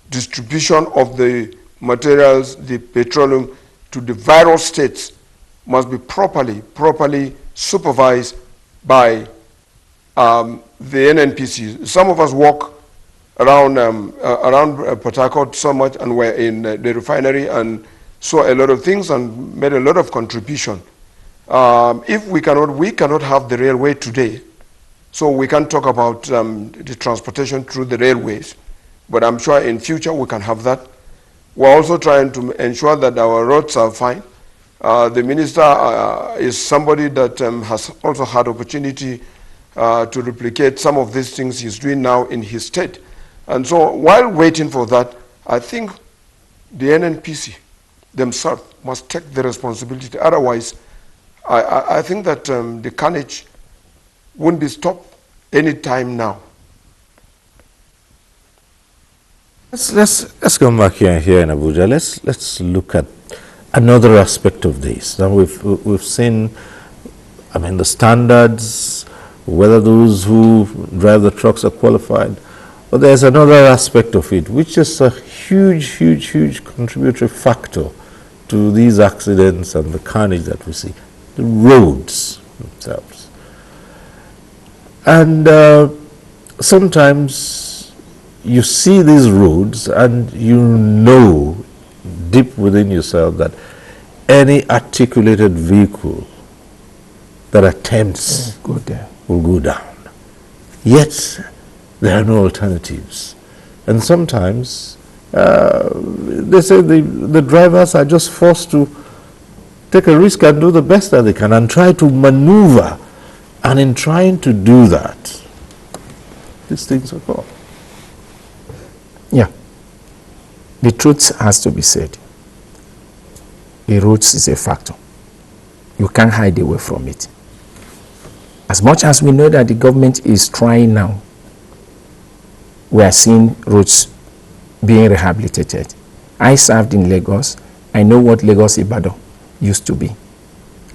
Speaker 8: distribution of the materials, the petroleum, to the various states must be properly supervised by the NNPC. Some of us walk around Port Harcourt so much, and we're in the refinery and saw a lot of things and made a lot of contribution. If we cannot have the railway today, so we can talk about the transportation through the railways, but I'm sure in future we can have that. We're also trying to ensure that our roads are fine. The minister is somebody that has also had opportunity to replicate some of these things he's doing now in his state. And so while waiting for that, I think the NNPC themselves must take the responsibility. Otherwise, I think that the carnage won't be stopped any time now.
Speaker 1: Let's come back here in Abuja. Let's look at another aspect of this. Now we've seen, I mean, the standards, whether those who drive the trucks are qualified, but there's another aspect of it, which is a huge contributory factor to these accidents and the carnage that we see: the roads themselves. And sometimes you see these roads and you know deep within yourself that any articulated vehicle that attempts will go down. Yet there are no alternatives. And sometimes they say the drivers are just forced to take a risk and do the best that they can and try to maneuver. And in trying to do that, these things occur.
Speaker 6: Yeah. The truth has to be said. The roads is a factor. You can't hide away from it. As much as we know that the government is trying now, we are seeing roads being rehabilitated. I served in Lagos. I know what Lagos Ibadan used to be.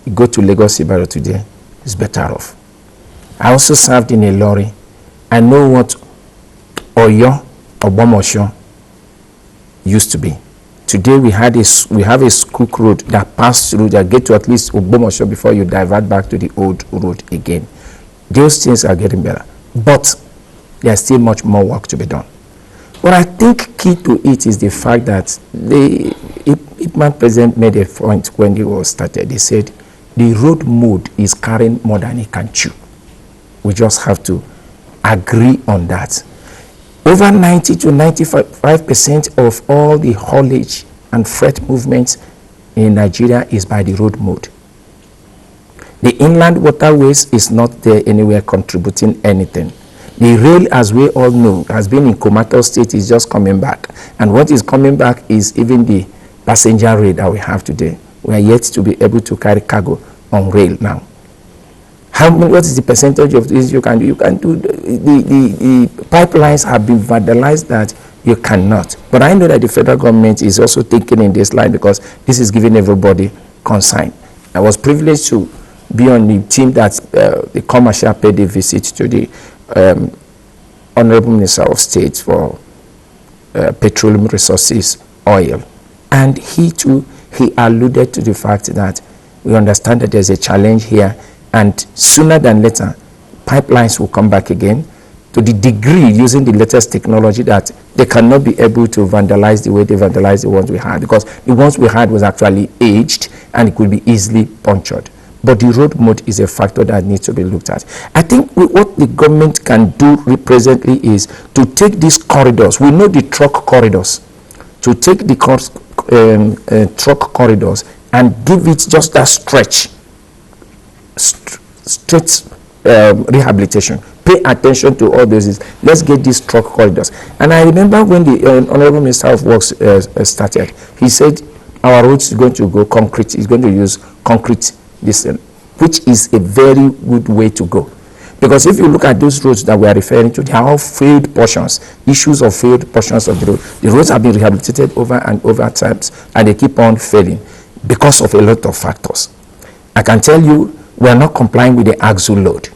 Speaker 6: You go to Lagos Ibadan today, it's better off. I also served in a lorry. I know what Oyo or Bomosho used to be. Today we have a crook road that passed through, that get to at least Ogbomoso before you divert back to the old road again. Those things are getting better, but there's still much more work to be done. What I think key to it is the fact that the Ipman president made a point when he was started. They said the road mode is carrying more than it can chew. We just have to agree on that. Over 90 to 95% of all the haulage and freight movements in Nigeria is by the road mode. The inland waterways is not there anywhere contributing anything. The rail, as we all know, has been in comatose state, is just coming back. And what is coming back is even the passenger rail that we have today. We are yet to be able to carry cargo on rail now. What is the percentage of this you can do? You can do, the pipelines have been vandalized that you cannot. But I know that the federal government is also thinking in this line because this is giving everybody concern. I was privileged to be on the team that the commercial paid a visit to the Honorable Minister of State for Petroleum Resources, Oil. And he too, he alluded to the fact that we understand that there's a challenge here, and sooner than later, pipelines will come back again to the degree using the latest technology that they cannot be able to vandalize the way they vandalized the ones we had, because the ones we had was actually aged and it could be easily punctured. But the road mode is a factor that needs to be looked at. I think what the government can do presently is to take these corridors. We know the truck corridors. To take the truck corridors and give it just that stretch, straight rehabilitation. Pay attention to all those. Let's get these truck corridors. And I remember when the Honorable Minister of Works started, he said our roads is going to go concrete. He's going to use concrete, which is a very good way to go. Because if you look at those roads that we are referring to, they are all failed portions, issues of failed portions of the road. The roads have been rehabilitated over and over times, and they keep on failing because of a lot of factors. I can tell you, we are not complying with the axle load.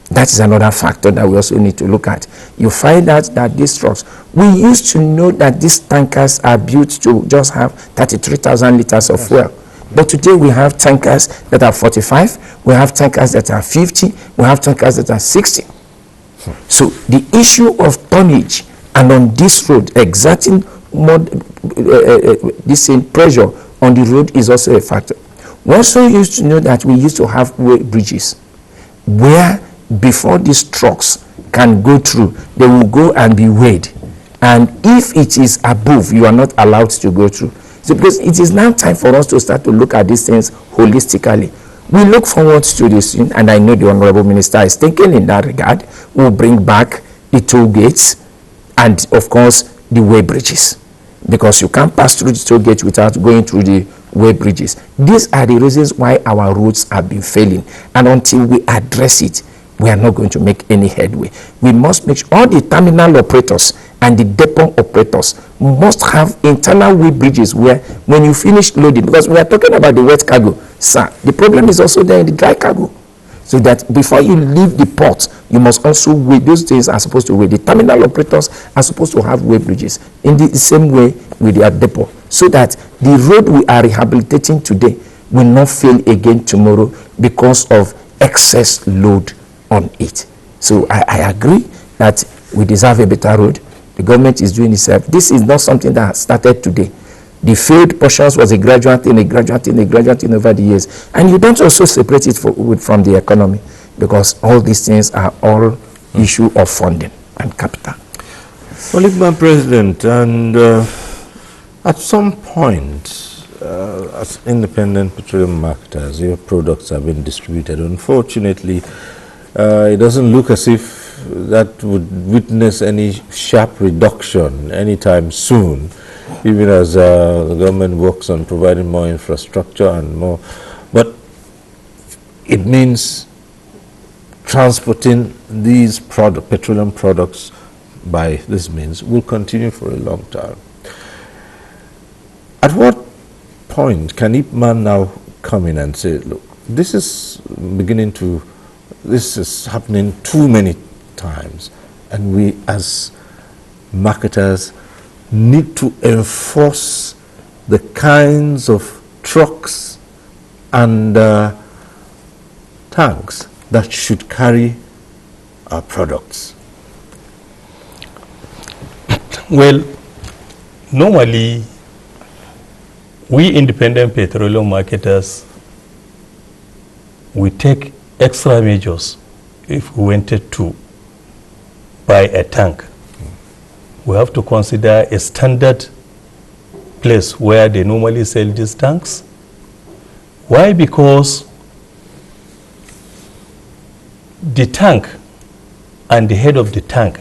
Speaker 6: That is another factor that we also need to look at. You find out that these trucks, we used to know that these tankers are built to just have 33,000 liters of fuel. But today we have tankers that are 45, we have tankers that are 50, we have tankers that are 60. So the issue of tonnage and on this road, exerting more this same pressure on the road is also a factor. We also used to know that we used to have weight bridges where before these trucks can go through, they will go and be weighed. And if it is above, you are not allowed to go through. So because it is now time for us to start to look at these things holistically. We look forward to this, and I know the Honorable Minister is thinking in that regard. We'll bring back the toll gates and, of course, the way bridges. Because you can't pass through the toll gates without going through the way bridges. These are the reasons why our roads have been failing. And until we address it, we are not going to make any headway. We must make sure all the terminal operators and the depot operators must have internal way bridges where when you finish loading, because we are talking about the wet cargo, sir, the problem is also there in the dry cargo. So that before you leave the port, you must also weigh. Those things are supposed to weigh. The terminal operators are supposed to have way bridges in the same way with their depot, so that the road we are rehabilitating today will not fail again tomorrow because of excess load on it. So I agree that we deserve a better road. The government is doing itself. This is not something that started today. The failed portions was a gradual thing over the years. And you don't also separate it from the economy, because all these things are all issue of funding and capital.
Speaker 1: Well, Mr. President, and at some point, as independent petroleum marketers, your products have been distributed. Unfortunately, it doesn't look as if that would witness any sharp reduction anytime soon, even as the government works on providing more infrastructure and more. But it means transporting these petroleum products by this means will continue for a long time. At what point can Ipman now come in and say, look, this is happening too many times, and we as marketers need to enforce the kinds of trucks and tanks that should carry our products?
Speaker 7: Well, normally, we independent petroleum marketers, we take extra measures if we wanted to buy a tank. We have to consider a standard place where they normally sell these tanks. Why? Because the tank and the head of the tank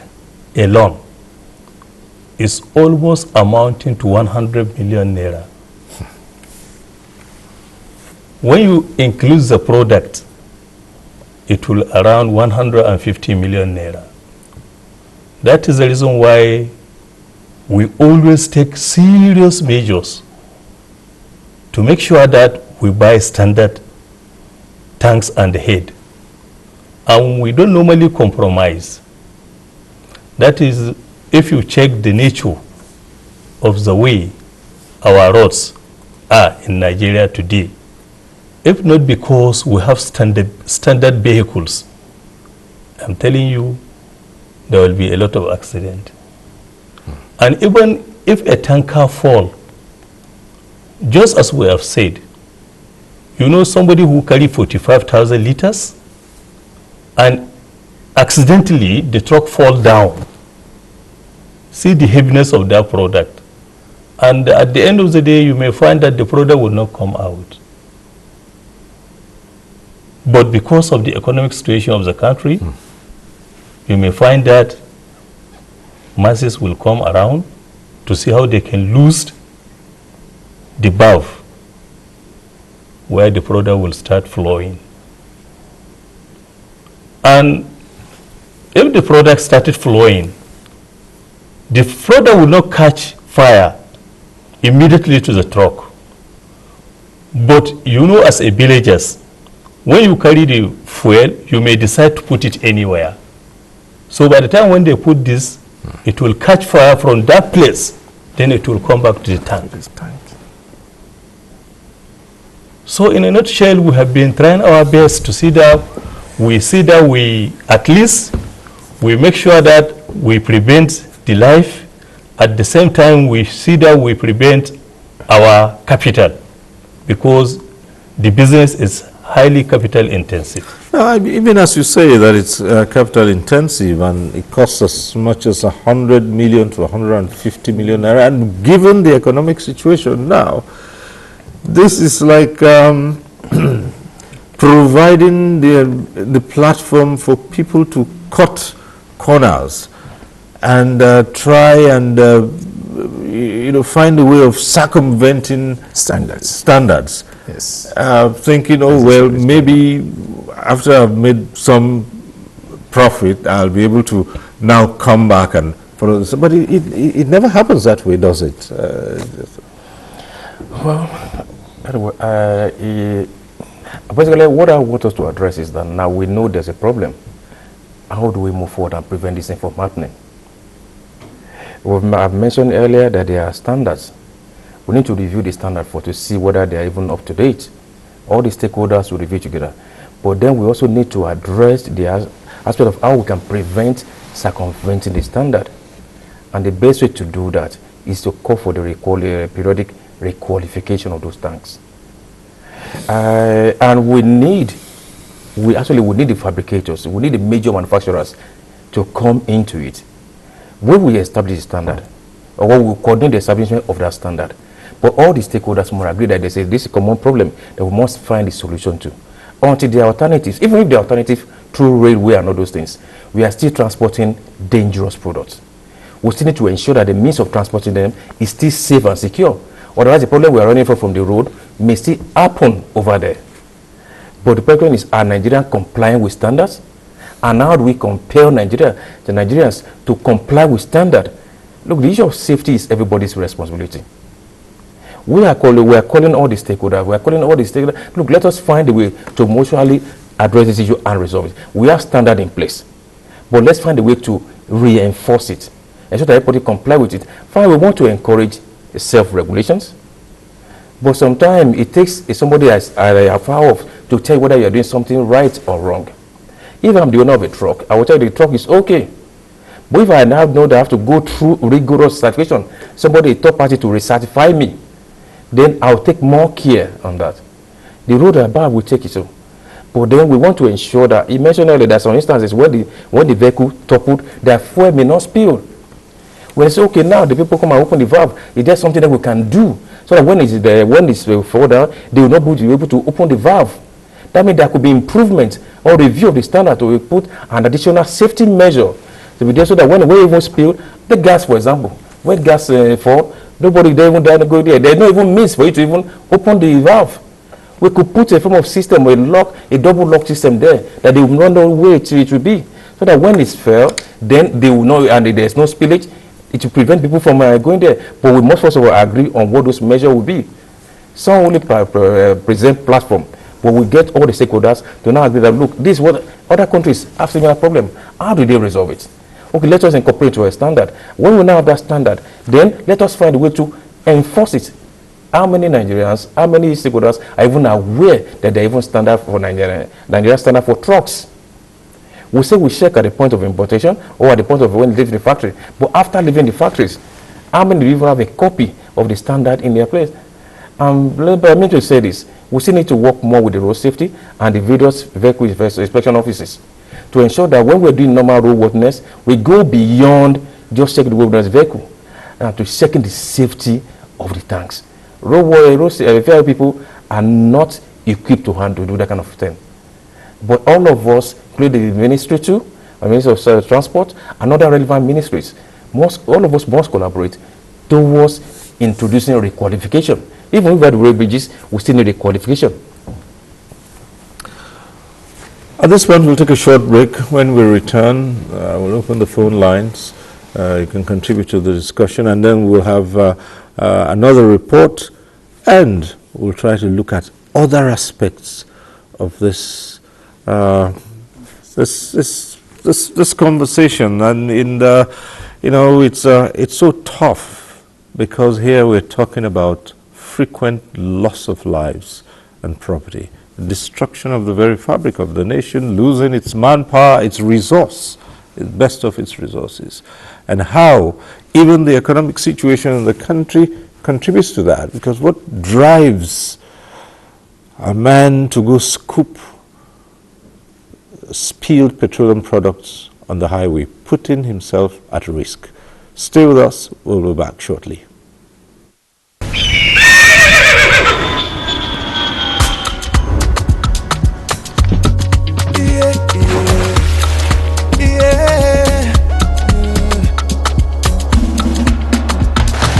Speaker 7: alone is almost amounting to 100 million naira. When you include the product, it will around 150 million naira. That is the reason why we always take serious measures to make sure that we buy standard tanks and head. And we don't normally compromise. That is, if you check the nature of the way our roads are in Nigeria today, if not because we have standard vehicles, I'm telling you, there will be a lot of accident. And even if a tanker fall, just as we have said, you know somebody who carry 45,000 liters and accidentally the truck fall down. See the heaviness of that product. And at the end of the day, you may find that the product will not come out. But because of the economic situation of the country, you may find that masses will come around to see how they can lose the valve where the product will start flowing. And if the product started flowing, the product will not catch fire immediately to the truck. But you know, as a villagers, when you carry the fuel, you may decide to put it anywhere. So by the time when they put this, it will catch fire from that place, then it will come back to the tank. So in a nutshell, we have been trying our best to see that we at least we make sure that we prevent the life. At the same time, we see that we prevent our capital, because the business is highly capital intensive.
Speaker 1: Even as you say that it's capital intensive and it costs as much as 100 million to 150 million naira, and given the economic situation now, this is like providing the platform for people to cut corners and try and find a way of circumventing standards.
Speaker 6: Yes.
Speaker 1: Thinking, oh well, maybe after I've made some profit, I'll be able to now come back and follow this. But it never happens that way, does it?
Speaker 9: Well, basically, what I want us to address is that now we know there's a problem. How do we move forward and prevent this thing from happening? I've mentioned earlier that there are standards. We need to review the standard to see whether they are even up to date. All the stakeholders will review together. But then we also need to address the aspect of how we can prevent circumventing the standard. And the best way to do that is to call for the periodic requalification of those tanks. And we need the fabricators, we need the major manufacturers to come into it. When we establish the standard, or when we coordinate the establishment of that standard, But all the stakeholders must agree that they say this is a common problem that we must find a solution to. Until there are alternatives, even if the alternative through railway and all those things, we are still transporting dangerous products. We still need to ensure that the means of transporting them is still safe and secure. Otherwise, the problem we are running from the road may still happen over there. But the question is, are Nigerians complying with standards? And how do we compel the Nigerians to comply with standard? Look, the issue of safety is everybody's responsibility. We are calling all the stakeholders. Look, let us find a way to mutually address this issue and resolve it. We have standard in place, but let's find a way to reinforce it and so that everybody comply with it. Fine, we want to encourage self-regulations, but sometimes it takes somebody as a power to tell you whether you are doing something right or wrong. If I'm the owner of a truck, I will tell you the truck is okay. But if I now know that I have to go through rigorous certification, somebody, a third party, to recertify me, then I'll take more care on that. The road above will take it so. But then we want to ensure that, you mentioned earlier that some instances when the vehicle toppled, their fuel may not spill. When it's okay, now the people come and open the valve, is there something that we can do so that when it's fall down, they will not be able to open the valve? That means there could be improvement or review of the standard to put an additional safety measure to be there so that when we even spill the gas, for example, when gas fall, nobody there even go there. There's no even means for you to even open the valve. We could put a form of system, a double lock system there that they will not know where it will be, so that when it's fell, then they will know, and there's no spillage. It will prevent people from going there. But we must first of all agree on what those measures will be. Some only present platform. But we get all the stakeholders to now agree that, look, this is what other countries have similar problem. How do they resolve it? Okay, let us incorporate to a standard. When we now have that standard, then let us find a way to enforce it. How many Nigerians, how many stakeholders are even aware that they even standard for Nigeria standard for trucks? We say we check at the point of importation or at the point of when they leave the factory. But after leaving the factories, how many do you even have a copy of the standard in their place? But I mean to say this, we still need to work more with the road safety and the various vehicle inspection offices to ensure that when we're doing normal roadworthiness, we go beyond just checking the roadworthiness vehicle and to checking the safety of the tanks. Road people are not equipped to do that kind of thing. But all of us, including the ministry too, the Ministry of Transport, and other relevant ministries, all of us must collaborate towards introducing requalification. Even if we have the road bridges, we still need a qualification.
Speaker 1: At this point, we'll take a short break. When we return, we'll open the phone lines. You can contribute to the discussion, and then we'll have another report, and we'll try to look at other aspects of this this conversation. And it's so tough because here we're talking about frequent loss of lives and property, destruction of the very fabric of the nation, losing its manpower, its resource, the best of its resources, and how even the economic situation in the country contributes to that. Because what drives a man to go scoop spilled petroleum products on the highway, putting himself at risk? Stay with us, we'll be back shortly.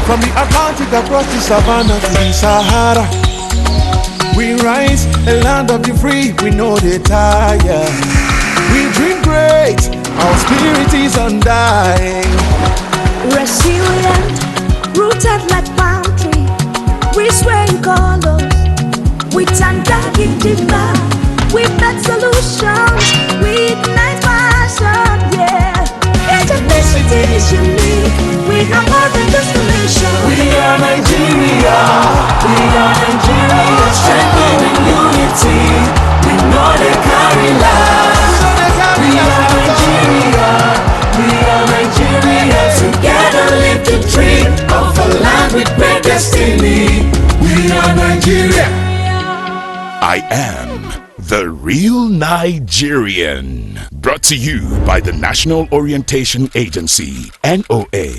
Speaker 15: From the Atlantic across the savannah to the Sahara, we rise, a land of the free, we know they tire. We dream great, our spirit is undying.
Speaker 16: Resilient, rooted like palm tree, we sway in colors, with undying demand. We make solutions, we ignite passion, yeah. Ethnicity is unique, we are more than just a nation.
Speaker 15: We are Nigeria, we are Nigeria, strengthening unity, we know they carry lives. We are Nigeria, we are Nigeria, together live the dream of a land with great destiny. We are Nigeria.
Speaker 17: I am the Real Nigerian. Brought to you by the National Orientation Agency, NOA.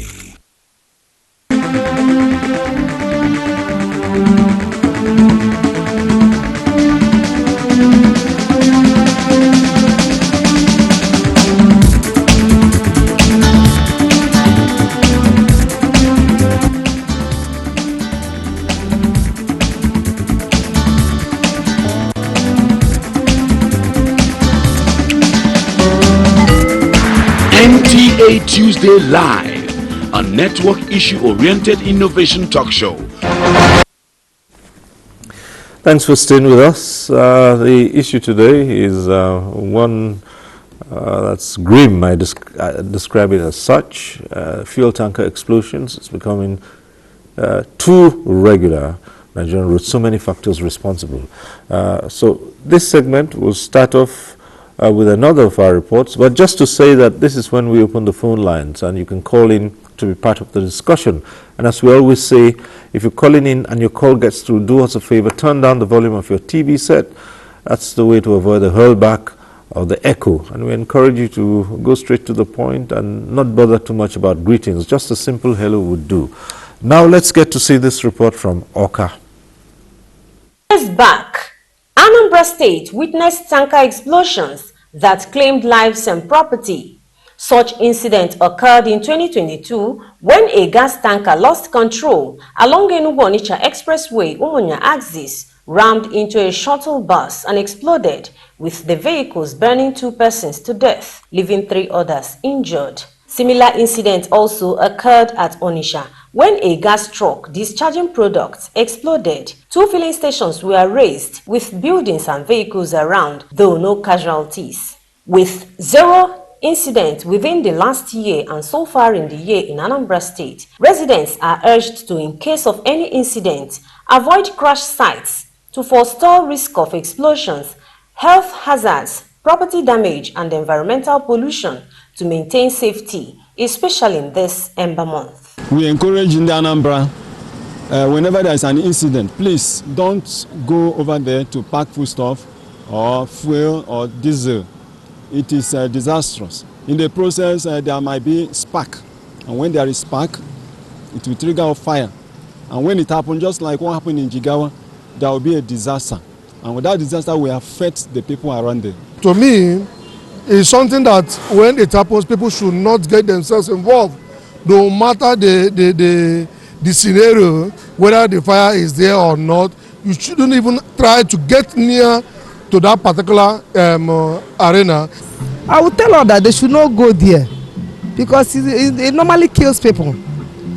Speaker 17: NTA Tuesday Live, a network issue-oriented innovation talk show.
Speaker 1: Thanks for staying with us. The issue today is one that's grim. I describe it as such. Fuel tanker explosions. It's becoming too regular. Nigerian roads, so many factors responsible. So this segment will start off with another of our reports, but just to say that this is when we open the phone lines and you can call in to be part of the discussion. And as we always say, if you're calling in and your call gets through, do us a favor, turn down the volume of your TV set. That's the way to avoid the hurlback or the echo. And we encourage you to go straight to the point and not bother too much about greetings. Just a simple hello would do. Now let's get to see this report from Oka.
Speaker 18: Years back, Anambra State witnessed tanker explosions that claimed lives and property. Such incident occurred in 2022 when a gas tanker lost control along Enugu-Onitsha Expressway Umunya axis, rammed into a shuttle bus and exploded, with the vehicles burning 2 persons to death, leaving 3 others injured. Similar incident also occurred at Onitsha when a gas truck discharging products exploded. 2 filling stations were razed with buildings and vehicles around, though no casualties. With 0 incidents within the last year and so far in the year in Anambra State, residents are urged to, in case of any incident, avoid crash sites to forestall risk of explosions, health hazards, property damage and environmental pollution to maintain safety, especially in this Ember month.
Speaker 19: We encourage in the Anambra, whenever there is an incident, please don't go over there to pack foodstuff or fuel or diesel. It is disastrous. In the process, there might be spark, and when there is spark, it will trigger a fire. And when it happens, just like what happened in Jigawa, there will be a disaster, and with that disaster will affect the people around there.
Speaker 20: To me, it's something that when it happens, people should not get themselves involved. No matter the scenario, whether the fire is there or not, you shouldn't even try to get near to that particular arena.
Speaker 21: I would tell her that they should not go there because it normally kills people.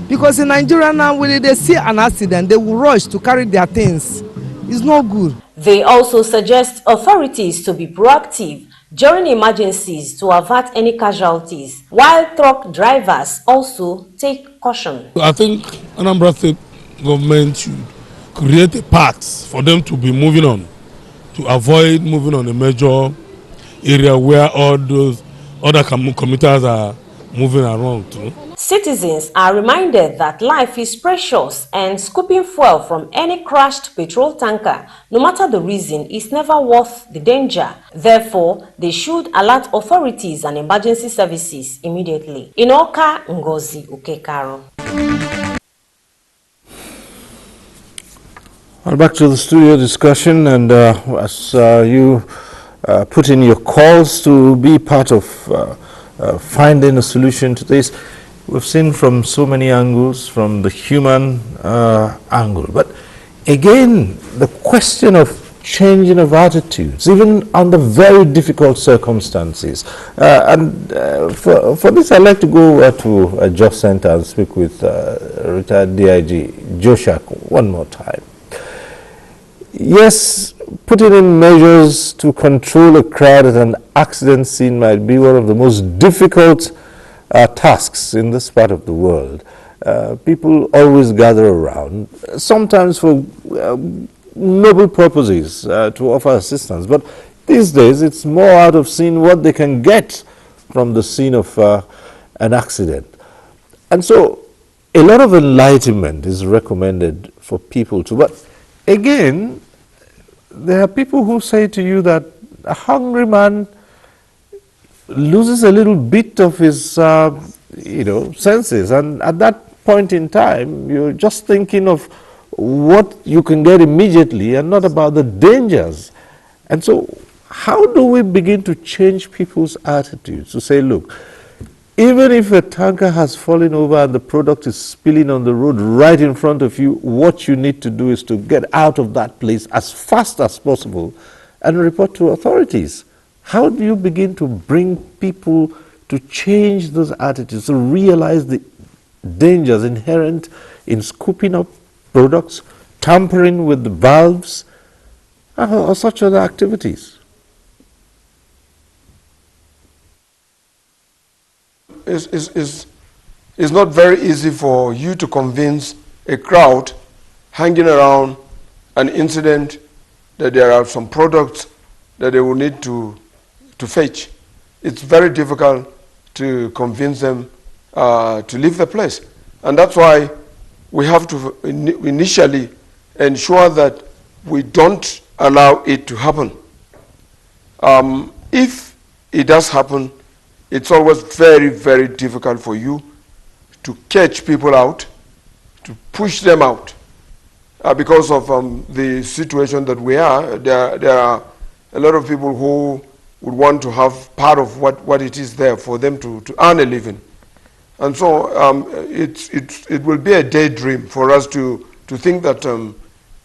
Speaker 21: Because in Nigeria now, when they see an accident, they will rush to carry their things. It's not good.
Speaker 18: They also suggest authorities to be proactive during emergencies to avert any casualties, while truck drivers also take caution.
Speaker 20: I think Anambra State government should create a path for them to be moving on, to avoid moving on a major area where all those other commuters are moving around to.
Speaker 18: Citizens are reminded that life is precious and scooping fuel from any crashed petrol tanker, no matter the reason, is never worth the danger. Therefore, they should alert authorities and emergency services immediately. In Oka, Ngozi Okekaro.
Speaker 1: Well, back to the studio discussion, and as you put in your calls to be part of finding a solution to this, we've seen from so many angles, from the human angle. But again, the question of changing of attitudes, even under very difficult circumstances. For this, I'd like to go over to a Jos Center and speak with retired DIG Joshak one more time. Yes, putting in measures to control a crowd at an accident scene might be one of the most difficult tasks in this part of the world. People always gather around, sometimes for noble purposes, to offer assistance. But these days, it's more out of seeing what they can get from the scene of an accident. And so, a lot of enlightenment is recommended for people to. But again, there are people who say to you that a hungry man loses a little bit of his, senses, and at that point in time, you're just thinking of what you can get immediately and not about the dangers. And so, how do we begin to change people's attitudes to say, look, even if a tanker has fallen over and the product is spilling on the road right in front of you, what you need to do is to get out of that place as fast as possible and report to authorities. How do you begin to bring people to change those attitudes, to realize the dangers inherent in scooping up products, tampering with the valves, or such other activities?
Speaker 8: It's not very easy for you to convince a crowd hanging around an incident that there are some products that they will need to fetch. It's very difficult to convince them to leave the place. And that's why we have to initially ensure that we don't allow it to happen. If it does happen, it's always very, very difficult for you to catch people out, to push them out. Because of the situation that we are, there are a lot of people who would want to have part of what it is there for them to earn a living. And so it will be a daydream for us to think that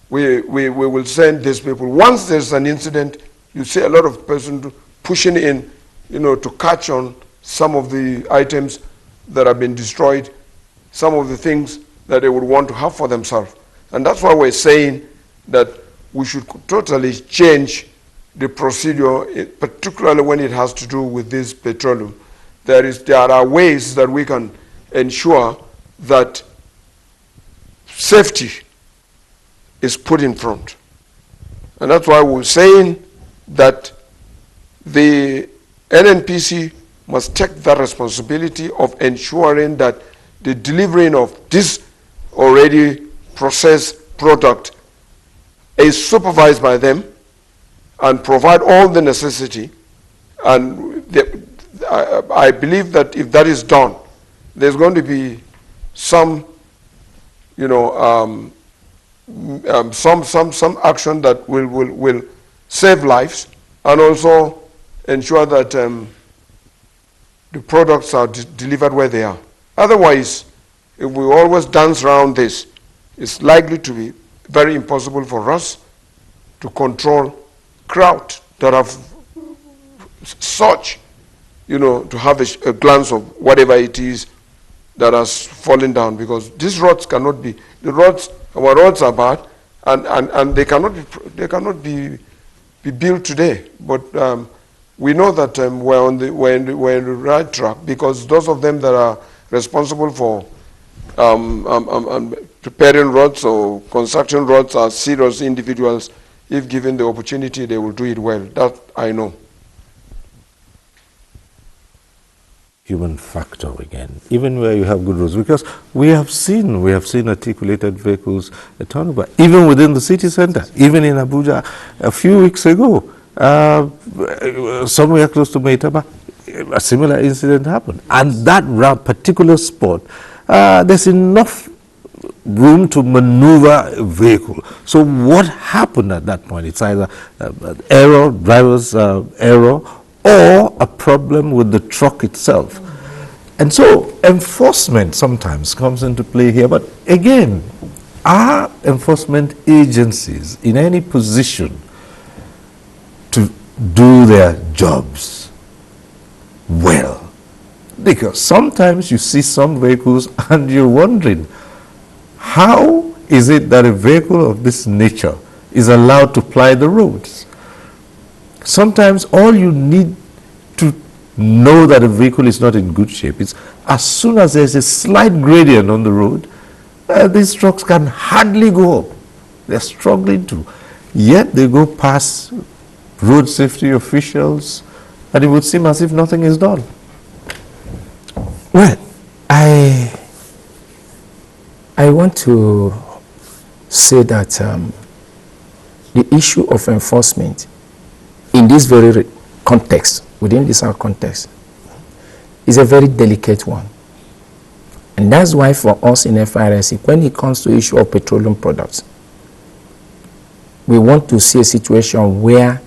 Speaker 8: we will send these people. Once there's an incident, you see a lot of persons pushing in, to catch on some of the items that have been destroyed, some of the things that they would want to have for themselves. And that's why we're saying that we should totally change the procedure, particularly when it has to do with this petroleum. There are ways that we can ensure that safety is put in front. And that's why we're saying that the NNPC must take the responsibility of ensuring that the delivering of this already processed product is supervised by them and provide all the necessity. And I believe that if that is done, there's going to be some, some action that will save lives and also ensure that the products are delivered where they are. Otherwise, if we always dance around this, it's likely to be very impossible for us to control crowd that have such, to have a glance of whatever it is that has fallen down, because these roads cannot be, our roads are bad, and they cannot be built today. But we know that we're on the right track, because those of them that are responsible for preparing roads or construction roads are serious individuals. If given the opportunity, they will do it well. That I know.
Speaker 1: Human factor again, even where you have good roads, because we have seen articulated vehicles a ton of, even within the city center, even in Abuja a few weeks ago, somewhere close to Maitama, a similar incident happened. And that particular spot, there's enough room to maneuver a vehicle. So what happened at that point? It's either error, driver's error, or a problem with the truck itself. And so enforcement sometimes comes into play here. But again, are enforcement agencies in any position to do their jobs well? Because sometimes you see some vehicles and you're wondering, how is it that a vehicle of this nature is allowed to ply the roads? Sometimes all you need to know that a vehicle is not in good shape is as soon as there's a slight gradient on the road, these trucks can hardly go up. They're struggling to. Yet they go past road safety officials, and it would seem as if nothing is done.
Speaker 6: Well, I want to say that the issue of enforcement in this very context, within this our context, is a very delicate one. And that's why for us in FRSC, when it comes to issue of petroleum products, we want to see a situation where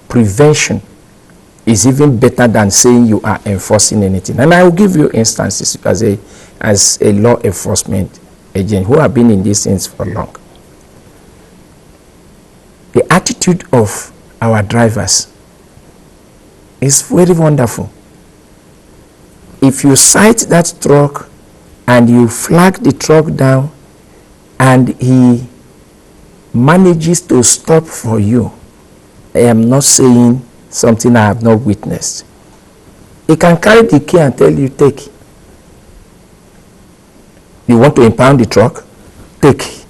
Speaker 6: prevention is even better than saying you are enforcing anything. And I will give you instances as a law enforcement agent who have been in these things for long. The attitude of our drivers is very wonderful. if you sight that truck and you flag the truck down and he manages to stop for you, I am not saying something I have not witnessed. He can carry the key and tell you, take. You want to impound the truck? Take.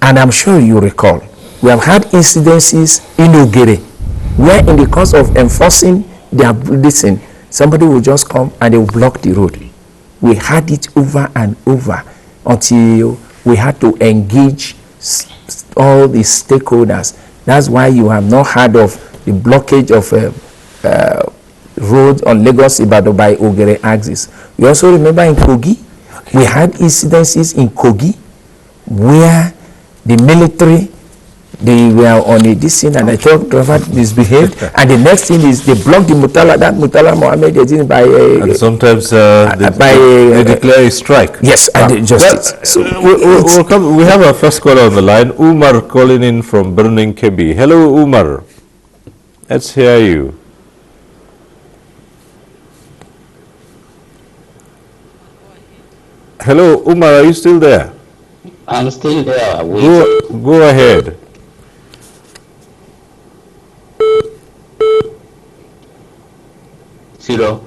Speaker 6: And I'm sure you recall, we have had incidences in Ogere where in the course of enforcing their listening, somebody will just come and they will block the road. We had it over and over until we had to engage all the stakeholders. That's why you have not heard of the blockage of road on Lagos Ibadan by Ogere axis. We also remember in Kogi, we had incidences in Kogi where the military, they were on a scene and the truck driver misbehaved, and the next thing is they blocked the Mutala, that Mutala Mohammed by
Speaker 1: and sometimes they declare a strike.
Speaker 6: Yes, and they just
Speaker 1: we have our first caller on the line, Umar calling in from Burning Kebbi. Hello, Umar. Let's hear you. Hello, Umar, are you still there?
Speaker 4: I'm still there.
Speaker 1: Go ahead.
Speaker 4: Zero.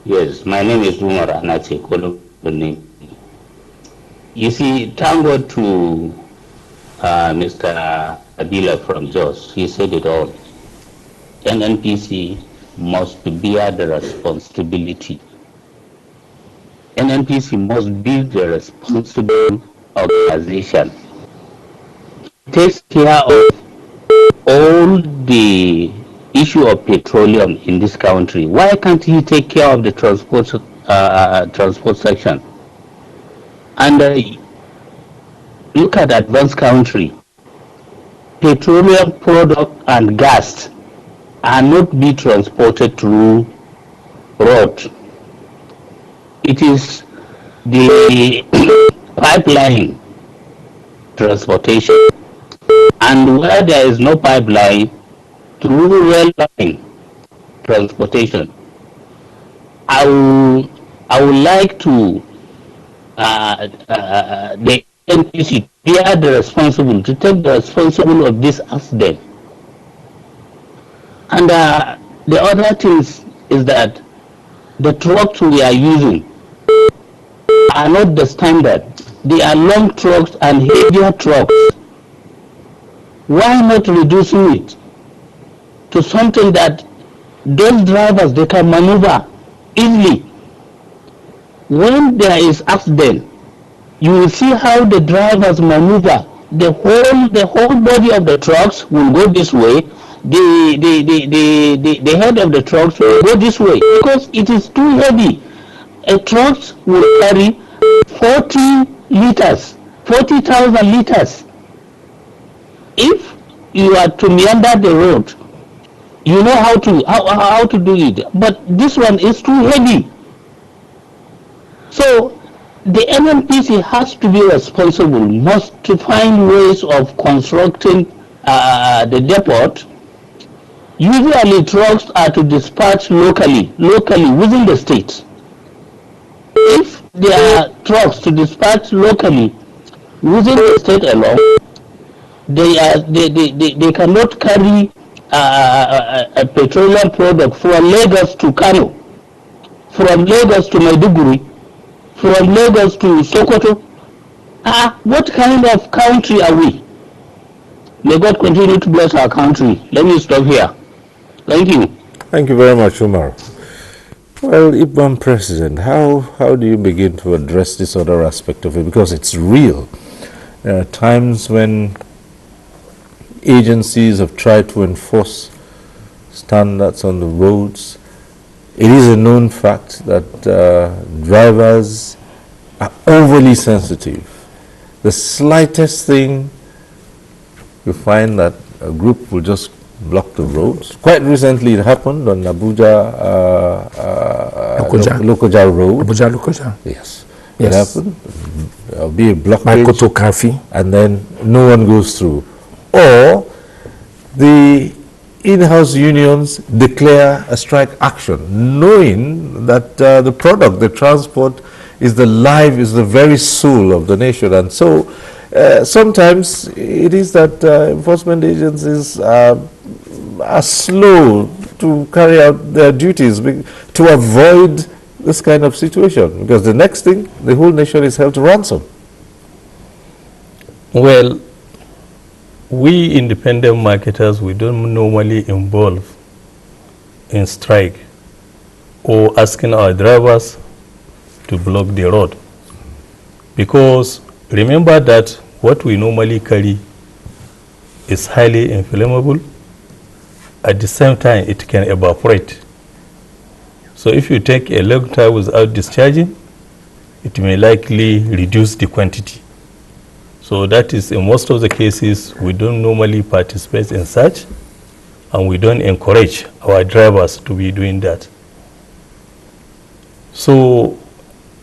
Speaker 4: Yes, my name is Umar Anache. You see, thank God to Mr. Abila from Jos. He said it all. NNPC must bear the responsibility. NNPC must be the responsible organization. It takes care of all the issue of petroleum in this country. Why can't he take care of the transport section? And look at advanced country. Petroleum product and gas are not be transported through road. It is the pipeline transportation, and where there is no pipeline, through rail line transportation. I would like to the NPC bear the responsible to take the responsible of this accident. And the other thing is that the trucks we are using are not the standard. They are long trucks and heavier trucks. Why not reducing it to something that those drivers, they can maneuver easily? When there is accident, you will see how the drivers maneuver. The whole body of the trucks will go this way. The head of the trucks will go this way because it is too heavy. A truck will carry 40 liters, 40,000 liters. If you are to meander the road, you know how to do it. But this one is too heavy. So the NNPC has to be responsible, must to find ways of constructing the depot. Usually trucks are to dispatch locally within the state. If there are trucks to dispatch locally within the state alone, they cannot carry a petroleum product from Lagos to Kano, from Lagos to Maiduguri, from Lagos to Sokoto. What kind of country are we? May God continue to bless our country. Let me stop here. Thank you.
Speaker 1: Thank you very much, Umar. Well, Ibn President, how do you begin to address this other aspect of it? Because it's real. There are times when agencies have tried to enforce standards on the roads. It is a known fact that drivers are overly sensitive. The slightest thing, you find that a group will just block the roads. Quite recently it happened on Abuja Lokoja Road.
Speaker 6: Abuja Lokoja.
Speaker 1: Yes.
Speaker 6: Yes.
Speaker 1: It happened. There'll be a blockage.
Speaker 6: By Koto Kafi.
Speaker 1: And then no one goes through. Or the in-house unions declare a strike action, knowing that the product, the transport, is the very soul of the nation. And so sometimes it is that enforcement agencies are slow to carry out their duties to avoid this kind of situation, because the next thing, the whole nation is held to ransom.
Speaker 7: Well, we independent marketers, we don't normally involve in strike or asking our drivers to block the road, because remember that what we normally carry is highly inflammable. At the same time, it can evaporate. So if you take a long time without discharging, it may likely reduce the quantity. So that is, in most of the cases, we don't normally participate in such, and we don't encourage our drivers to be doing that. So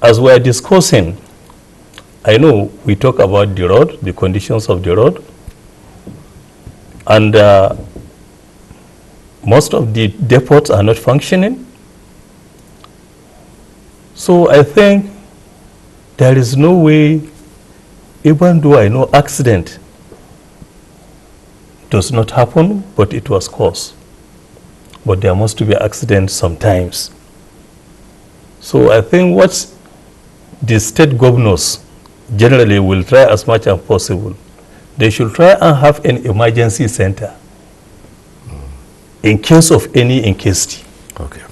Speaker 7: as we are discussing, I know we talk about the road, the conditions of the road, and most of the depots are not functioning. So I think there is no way, even though I know accident does not happen, but it was caused. But there must be accidents sometimes. So I think what the state governors generally will try as much as possible, they should try and have an emergency center in case of any incasity.
Speaker 1: Okay.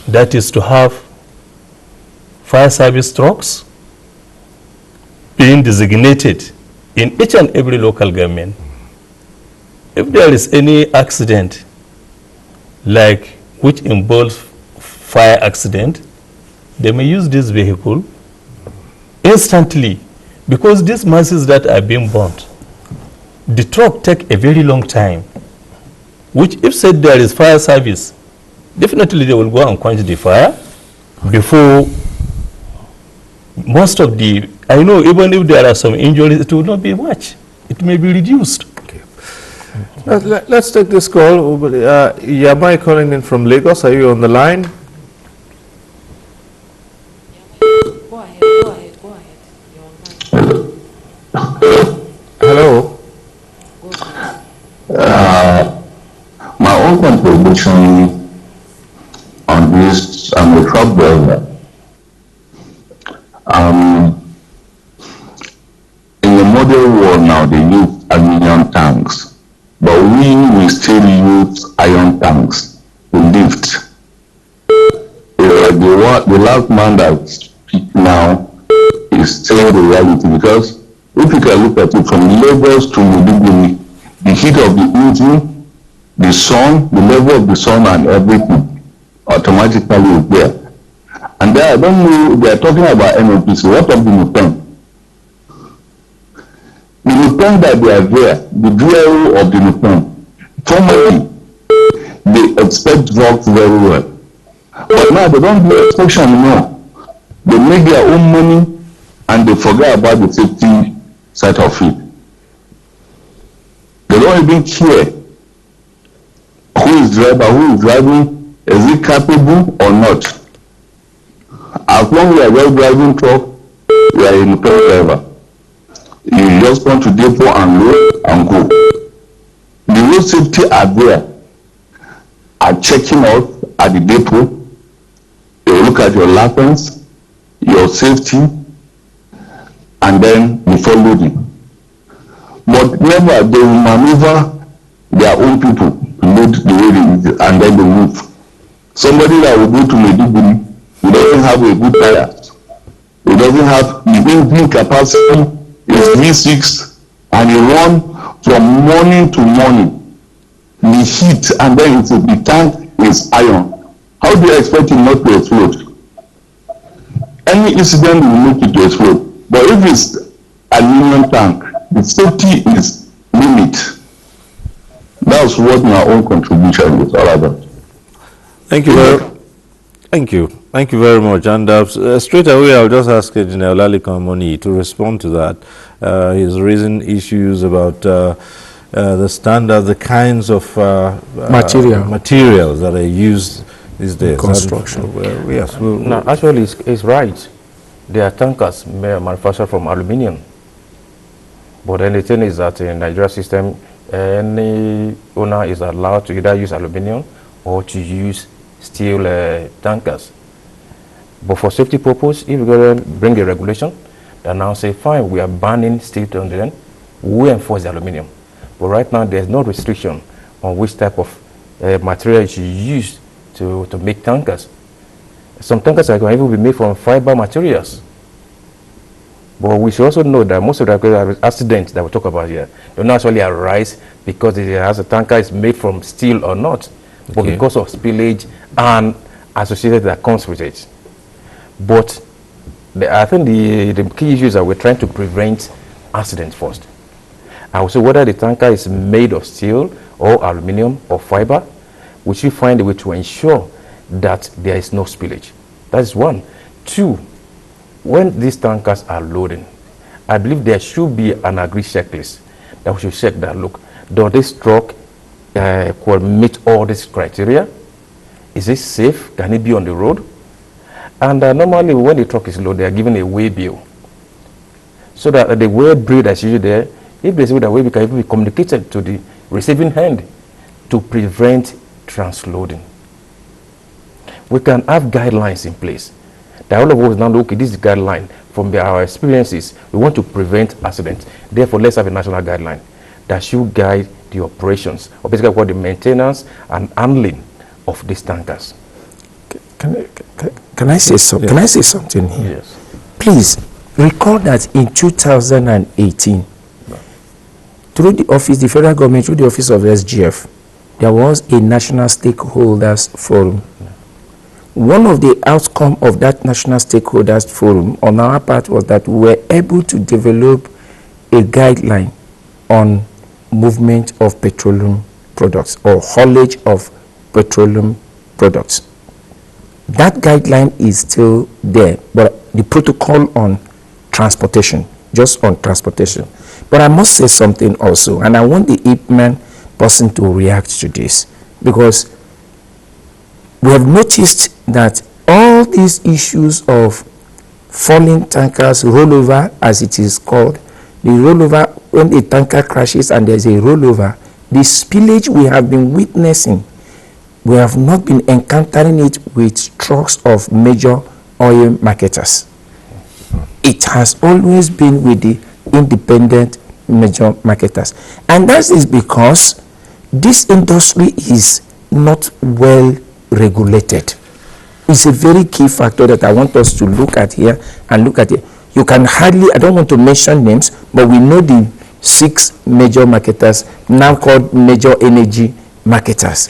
Speaker 7: That is to have fire service trucks being designated in each and every local government. If there is any accident, like which involves fire accident, they may use this vehicle instantly, because these masses that are being burnt, the truck take a very long time, which if said there is fire service, definitely they will go and quench the fire before most of the, I know even if there are some injuries, it will not be much. It may be reduced.
Speaker 1: Okay. Let's take this call. Yamai calling in from Lagos. Are you on the line?
Speaker 18: Go ahead.
Speaker 1: Hello.
Speaker 2: My own contribution on this, I'm a truck driver. In the modern world now, they use aluminum tanks, but we still use iron tanks to lift. The last man that speaks now is saying the reality, because if you can look at it from Lagos to Maiduguri, the heat of the engine, the sun, the level of the sun and everything automatically is there. And then I don't know, they are talking about NOPC. What of the Nupen? The Nupen that they are there, the DRO of the Nupen, formerly, they expect drugs very well. But now they don't do inspection anymore. They make their own money and they forget about the safety side of it. They don't even care who is driving, is he capable or not. As long as you are well driving truck, you are a Nupen driver. You just come to depot and load and go. The road safety are there, are checking out at the depot. They will look at your license, your safety, and then before loading. But never, they will maneuver their own people to load the way they need, and then they move. Somebody that will go to Maiduguri, who doesn't have a good tire, who doesn't have the engine capacity, is V6, and he run from morning to morning. The heat, and then the tank is iron. How do you expect him not to explode? Any incident will make it to explode. But if it's aluminum tank, the safety is limit. That's what my own contribution is all about.
Speaker 1: Thank you very much. And straight away, I'll just ask General Lalikan Moni to respond to that. He's raising issues about the standard, the kinds of materials that are used these days.
Speaker 6: Construction.
Speaker 1: Yes.
Speaker 9: No, actually, it's right. There are tankers manufactured from aluminium. But then the thing is that in Nigeria system, any owner is allowed to either use aluminium or to use steel tankers. But for safety purpose, if you're going to bring a regulation that now say, fine, we are banning steel tankers, we enforce the aluminium. But right now, there's no restriction on which type of material you use to make tankers. Some tankers are going to even be made from fiber materials. But we should also know that most of the accidents that we talk about here don't actually arise because a tanker is made from steel or not, but because of spillage and associated that comes with it. But I think the key issue is that we're trying to prevent accidents first. I would say whether the tanker is made of steel or aluminium or fiber, we should find a way to ensure that there is no spillage. That is one. Two, when these tankers are loading, I believe there should be an agreed checklist that we should check that, look, does this truck meet all these criteria? Is it safe? Can it be on the road? And normally when the truck is loaded, they are given a weigh bill. So that the weigh bill that's usually there, if there's a way that way, we can even be communicated to the receiving hand to prevent transloading. We can have guidelines in place. That all of us now look, okay, this is the guideline from our experiences. We want to prevent accidents. Therefore, let's have a national guideline that should guide the operations, or basically what the maintenance and handling of these tankers.
Speaker 6: Can I say something?
Speaker 9: Yes.
Speaker 6: Can I say something here?
Speaker 9: Yes.
Speaker 6: Please recall that in 2018, through the office, the federal government, through the office of SGF, there was a national stakeholders forum. One of the outcomes of that national stakeholders forum on our part was that we were able to develop a guideline on movement of petroleum products or haulage of petroleum products. That guideline is still there, but the protocol on transportation, just on transportation. But I must say something also, and I want the Ipman person to react to this, because we have noticed that all these issues of falling tankers, rollover as it is called, the rollover, when a tanker crashes and there's a rollover, the spillage we have been witnessing, we have not been encountering it with trucks of major oil marketers. It has always been with the independent major marketers. And that is because this industry is not well regulated. It's a very key factor that I want us to look at here and look at it. You can hardly, I don't want to mention names, but we know the 6 major marketers, now called major energy marketers.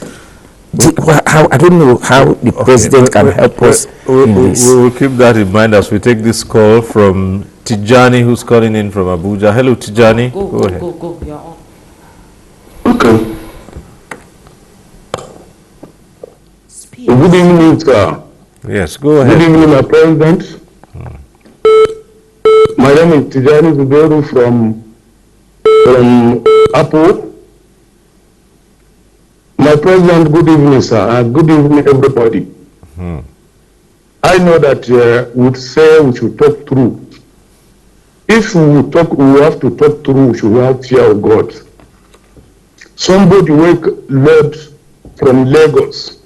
Speaker 6: I don't know how the president can help us in this.
Speaker 1: We will keep that in mind as we take this call from Tijani, who's calling in from Abuja. Hello, Tijani. Go ahead.
Speaker 11: Go. You're on.
Speaker 2: Okay. Good evening, sir.
Speaker 1: Yes, go ahead.
Speaker 2: Good evening, my president. My name is Tijani Zuberu from Apple. My president, good evening, sir, and good evening, everybody. I know that would say we should talk through. If we talk, we have to talk through. We should have fear of God. Somebody wake load from Lagos,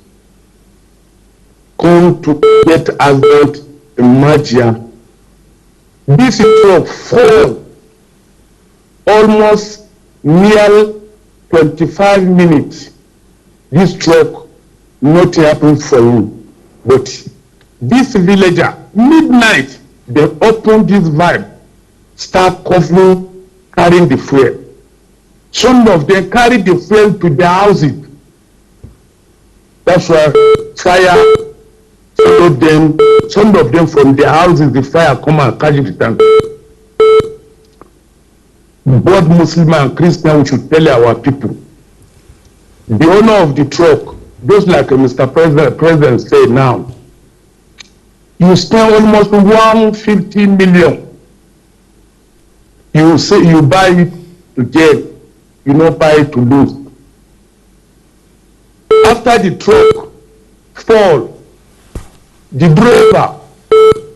Speaker 2: come to get accident in Majia. This truck fall almost near 25 minutes. This truck not happen for you, but this villager midnight they open this vibe, start coughing, carrying the fuel. Some of them carry the fuel to their houses. That's why fire followed them. Some of them from their houses, the fire come and catch the tank. Both Muslim and Christian, we should tell our people. The owner of the truck, just like Mr. President said now, you spend almost 150 million. You say you buy it again, you no buy to lose. After the truck fall, the driver,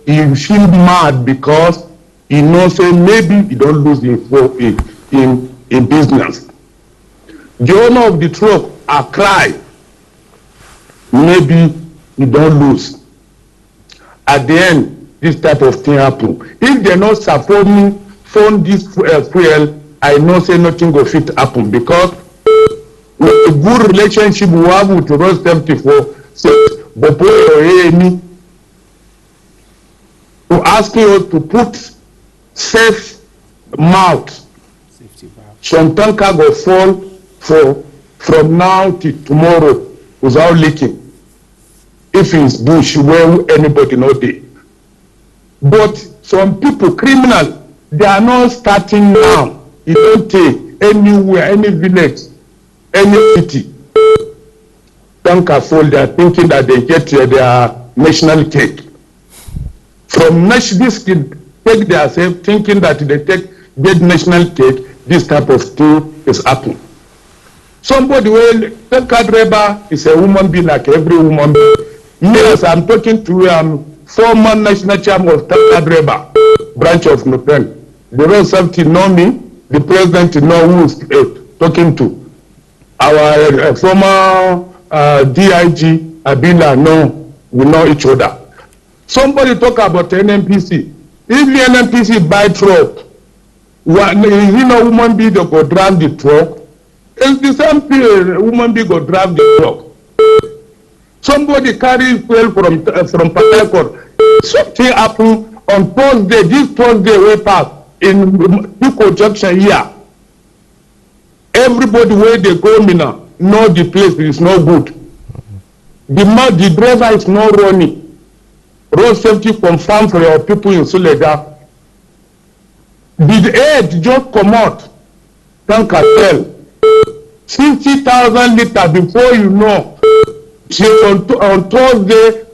Speaker 2: he feel mad because he knows say maybe he don't lose in business. The owner of the truck cry, maybe he don't lose. At the end, this type of thing happen. If they not support me, phone this fuel, I know say nothing go fit happen because with a good relationship we have with the road safety for Bopo or to ask you to put safe mouth. Some tanker go fall from now till tomorrow without leaking. If it's bush where anybody know dey. But some people, criminal, they are not starting now. You don't take anywhere, any village, any city. Tanker fall, they are thinking that they get their national cake. From this kid take themselves thinking that they get national cake, this type of thing is happening. Somebody will tanker driver is a woman being like every woman being. Yes, I'm talking to former national chairman of tanker driver, branch of Nupen. The road safety know me, the president know who is talking to. Our former DIG, Abila, we know each other. Somebody talk about NNPC. If the NNPC buy truck, woman be the go drive the truck. It's the same thing, woman be go drive the truck. Somebody carry fuel from Patagon. Something happen on Thursday, this Thursday way pass in Pico Junction here. Everybody where they go Mina know the place is no good. The driver is not running. Road safety confirm for your people in Sulega. The aid just come out. Tanker tell 60,000 liters before you know. On Thursday,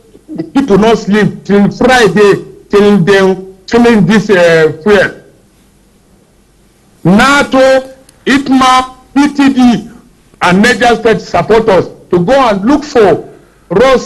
Speaker 2: people not sleep till Friday till they finish this fuel. NATO, ITMA, PTD, and Niger State support us to go and look for road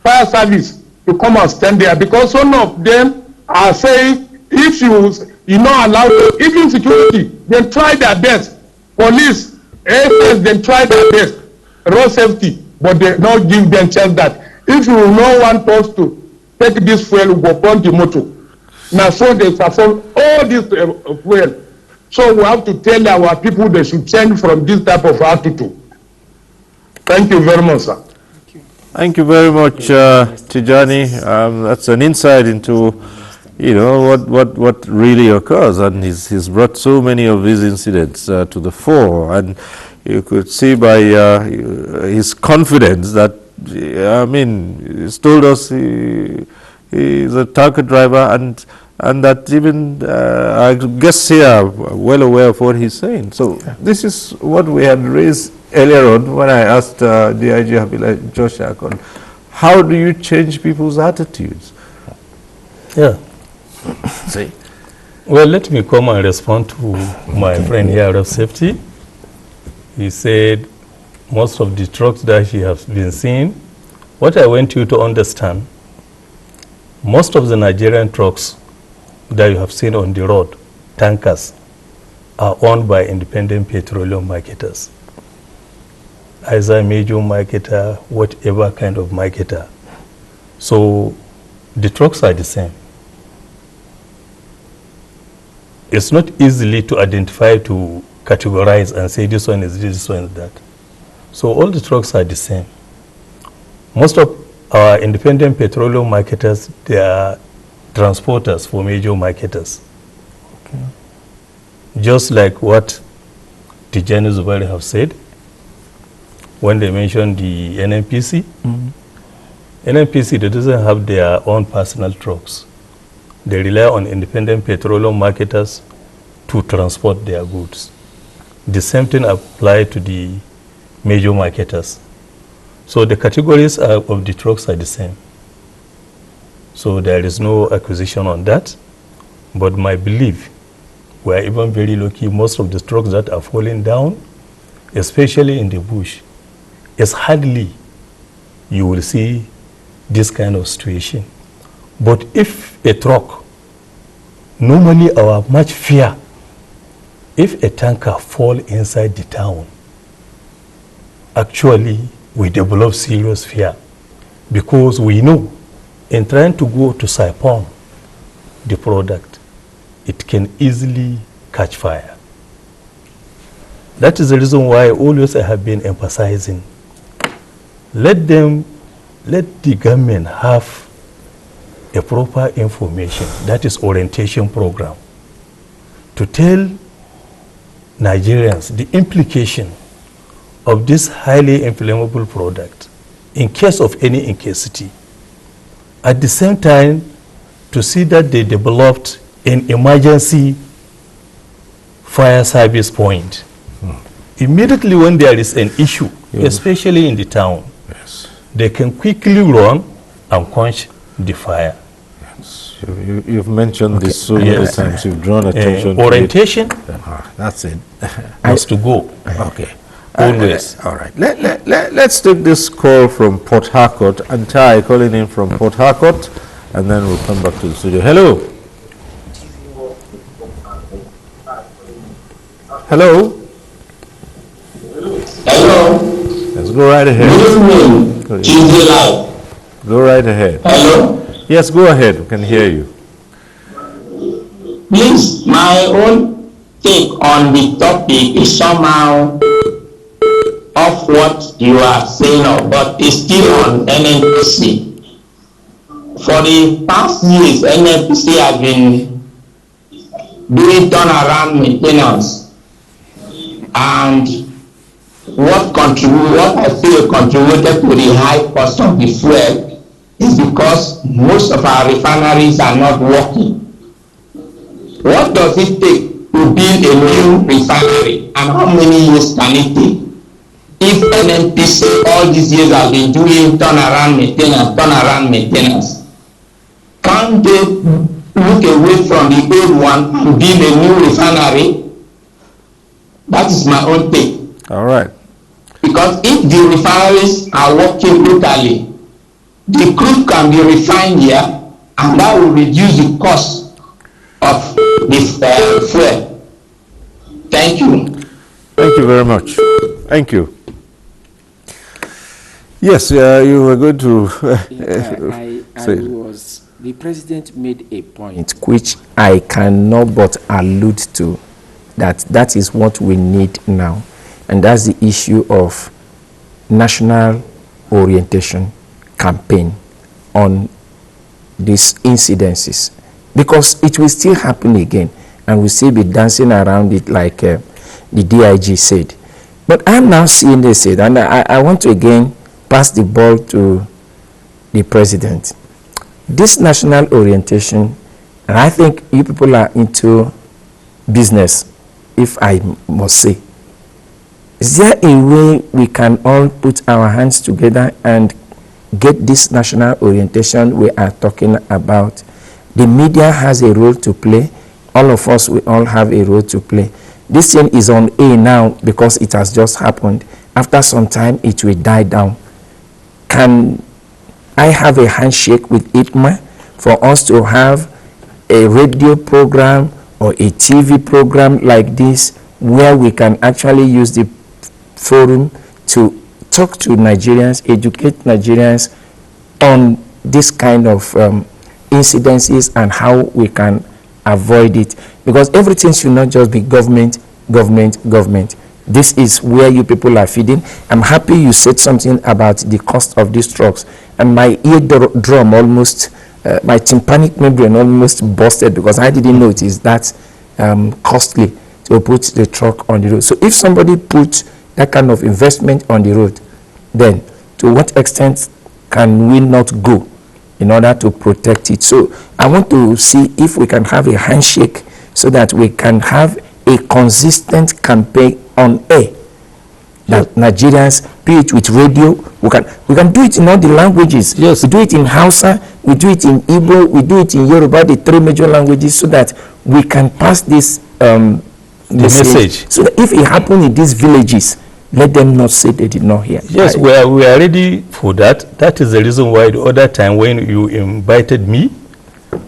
Speaker 2: fire service to come and stand there because some of them are saying if you not allow them, even security, they try their best. Police, AFS, they try their best. Road safety, but they not give them chance that if you no want us to take this fuel, we go burn the motor. Now so they perform all this fuel. So we have to tell our people they should change from this type of attitude. Thank you very much, sir.
Speaker 1: Thank you very much, Tijani. That's an insight into, what really occurs, and he's brought so many of these incidents to the fore, and you could see by his confidence that, he's told us he's a tanker driver, and that even our guests here are well aware of what he's saying. So this is what we had raised earlier on when I asked DIG Habila Joshak on how do you change people's attitudes?
Speaker 7: Yeah.
Speaker 1: See?
Speaker 7: Well, let me come and respond to my friend here of safety. He said most of the trucks that he has been seeing, what I want you to understand, most of the Nigerian trucks that you have seen on the road, tankers, are owned by independent petroleum marketers. Either major marketer, whatever kind of marketer. So the trucks are the same. It's not easily to identify, to categorize and say this one is this one is that. So all the trucks are the same. Most of our independent petroleum marketers, they are transporters for major marketers. Okay. Just like what Tijani Zubari have said when they mentioned the NNPC. NNPC, they doesn't have their own personal trucks. They rely on independent petroleum marketers to transport their goods. The same thing applies to the major marketers. So the categories of the trucks are the same. So there is no acquisition on that. But my belief we are even very lucky. Most of the trucks that are falling down, especially in the bush, it's hardly you will see this kind of situation. But if a truck, normally our much fear, if a tanker fall inside the town, actually we develop serious fear, because we know in trying to go to siphon the product, it can easily catch fire. That is the reason why always I have been emphasizing, let the government have a proper information, that is orientation program, to tell Nigerians the implication of this highly inflammable product in case of any incasity. At the same time, to see that they developed an emergency fire service point. Immediately when there is an issue, especially in the town, they can quickly run and quench the fire.
Speaker 1: You've mentioned this so many times. You've drawn attention
Speaker 7: orientation.
Speaker 1: to it. That's it.
Speaker 7: Has to go.
Speaker 1: Okay.
Speaker 7: Always.
Speaker 1: All right. Let's take this call from Port Harcourt. Antai calling in from Port Harcourt, and then we'll come back to the studio. Hello. Hello.
Speaker 11: Hello.
Speaker 1: Let's go right ahead.
Speaker 11: Good evening. Tuesday Live.
Speaker 1: Go right ahead.
Speaker 11: Hello.
Speaker 1: Yes, go ahead. We can hear you.
Speaker 11: Please, my own take on the topic is somehow of what you are saying of, but it's still on NNPC. For the past years, NNPC has been doing turnaround maintenance, and what I feel contributed to the high cost of the fuel is because most of our refineries are not working. What does it take to build a new refinery, and how many years can it take? If NNPC all these years have been doing turnaround maintenance, can't they look away from the old one and build a new refinery? That is my own take.
Speaker 1: All right.
Speaker 11: Because if the refineries are working locally, the crude can be refined here, and that will reduce the cost of the fuel. Thank you.
Speaker 1: Thank you very much. Thank you. Yes, you were going to
Speaker 6: the president made a point which I cannot but allude to, that is what we need now, and that's the issue of national orientation campaign on these incidences, because it will still happen again and we'll still be dancing around it like the DIG said. But I'm now seeing this said, and I want to again pass the ball to the president. This national orientation, and I think you people are into business, if I must say, is there a way we can all put our hands together and get this national orientation we are talking about? The media has a role to play. All of us, we all have a role to play. This thing is on A now because it has just happened. After some time, it will die down. Can I have a handshake with ITMA for us to have a radio program or a TV program like this, where we can actually use the forum to talk to Nigerians, educate Nigerians on this kind of incidences and how we can avoid it? Because everything should not just be government. This is where you people are feeding. I'm happy you said something about the cost of these trucks, and my eardrum almost, my tympanic membrane almost busted, because I didn't know it is that costly to put the truck on the road. So if somebody puts that kind of investment on the road, then to what extent can we not go in order to protect it? So I want to see if we can have a handshake so that we can have a consistent campaign on air that Nigerians do it with radio. We can do it in all the languages.
Speaker 7: Yes.
Speaker 6: We do it in Hausa, we do it in Igbo, we do it in Yoruba, the 3 major languages, so that we can pass this message. So that if it happens in these villages, let them not say they did not hear.
Speaker 7: Yes, we are ready for that. That is the reason why the other time when you invited me,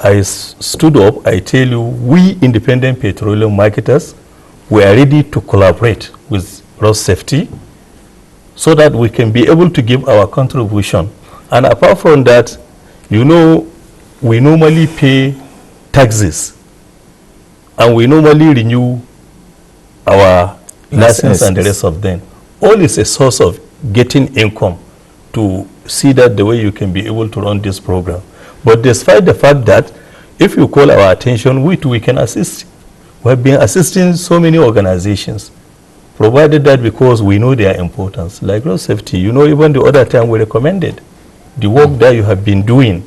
Speaker 7: I stood up, I tell you, we independent petroleum marketers, we are ready to collaborate with road safety so that we can be able to give our contribution. And apart from that, you know, we normally pay taxes and we normally renew our license and the rest of them. All is a source of getting income to see that the way you can be able to run this program. But despite the fact that if you call our attention, we can assist. We have been assisting so many organizations, provided that because we know their importance. Like road safety, you know, even the other time we recommended the work that you have been doing.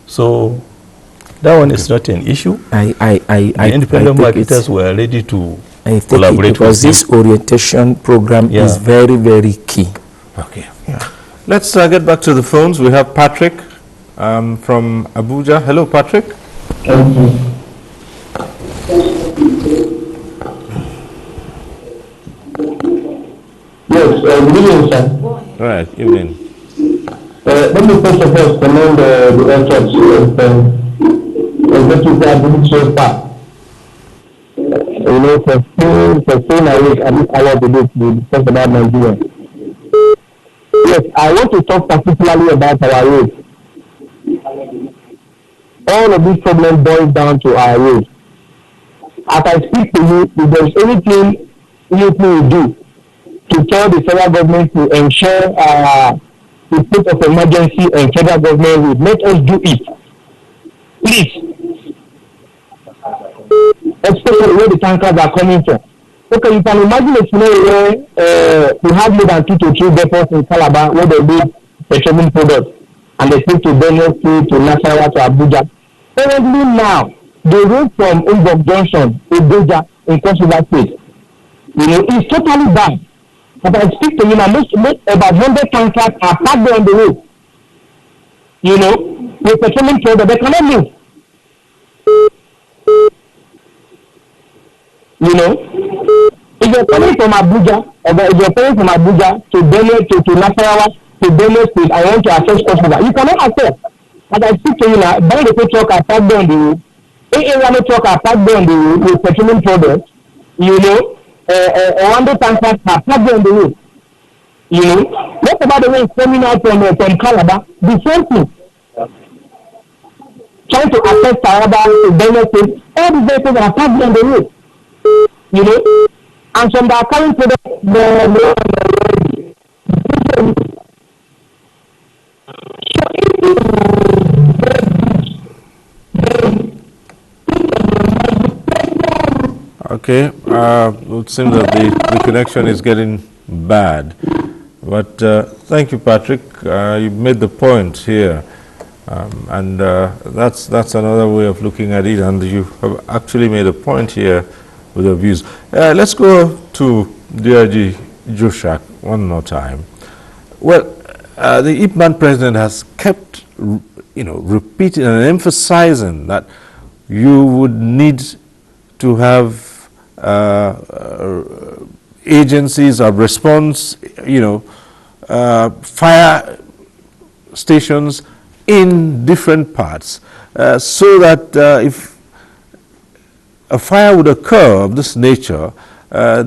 Speaker 7: So that one is not an issue. The independent marketers were ready to collaborate
Speaker 6: because this orientation program is very, very key.
Speaker 1: Okay. Yeah. Let's get back to the phones. We have Patrick from Abuja. Hello, Patrick.
Speaker 5: Yes, good evening, sir.
Speaker 1: All right, evening.
Speaker 5: Let me first of all commend the efforts of getting that ability so far. You know, for staying awake at this hour of the day to discuss about Nigeria. Yes, I want to talk particularly about our roads. All of these problems boil down to our roads. As I speak to you, if there is anything you will do to tell the federal government to ensure the state of emergency and federal government will let us do it. Please. Especially where the tankers are coming from. Okay, you can imagine a scenario where we have more than 2 to 3 depots in Calabar where they do petroleum products and they take to Benue State, to Nasarawa, to Abuja. Currently now, the road from Umbok Junction to Abuja in Cross River State, you know, is totally bad. But I speak to you now, most about 100 tankers are parked there on the road. You know, with petroleum products, they cannot move. You know, if you're coming from Abuja, or if you're coming from Abuja to Benue, to Nasarawa, to Benue State, I want to access Cross River, you cannot access. As I speak to you now, buy the truck are parked there on the road, AA truck are parked there on the road with petroleum products, you know, 100 tankers are parked there on the road. You know, what about the way it's coming out from Calabar? The same thing. Trying to access Calabar to Benue State, all the vehicles are parked there on the road. You know, and from the current product,
Speaker 1: Okay, it seems that the connection is getting bad. But thank you, Patrick. You made the point here. And that's another way of looking at it. And you have actually made a point here with your views. Let's go to DRG Joshak one more time. Well, the Ipman president has kept, repeating and emphasizing that you would need to have agencies of response, fire stations in different parts, so that if a fire would occur of this nature,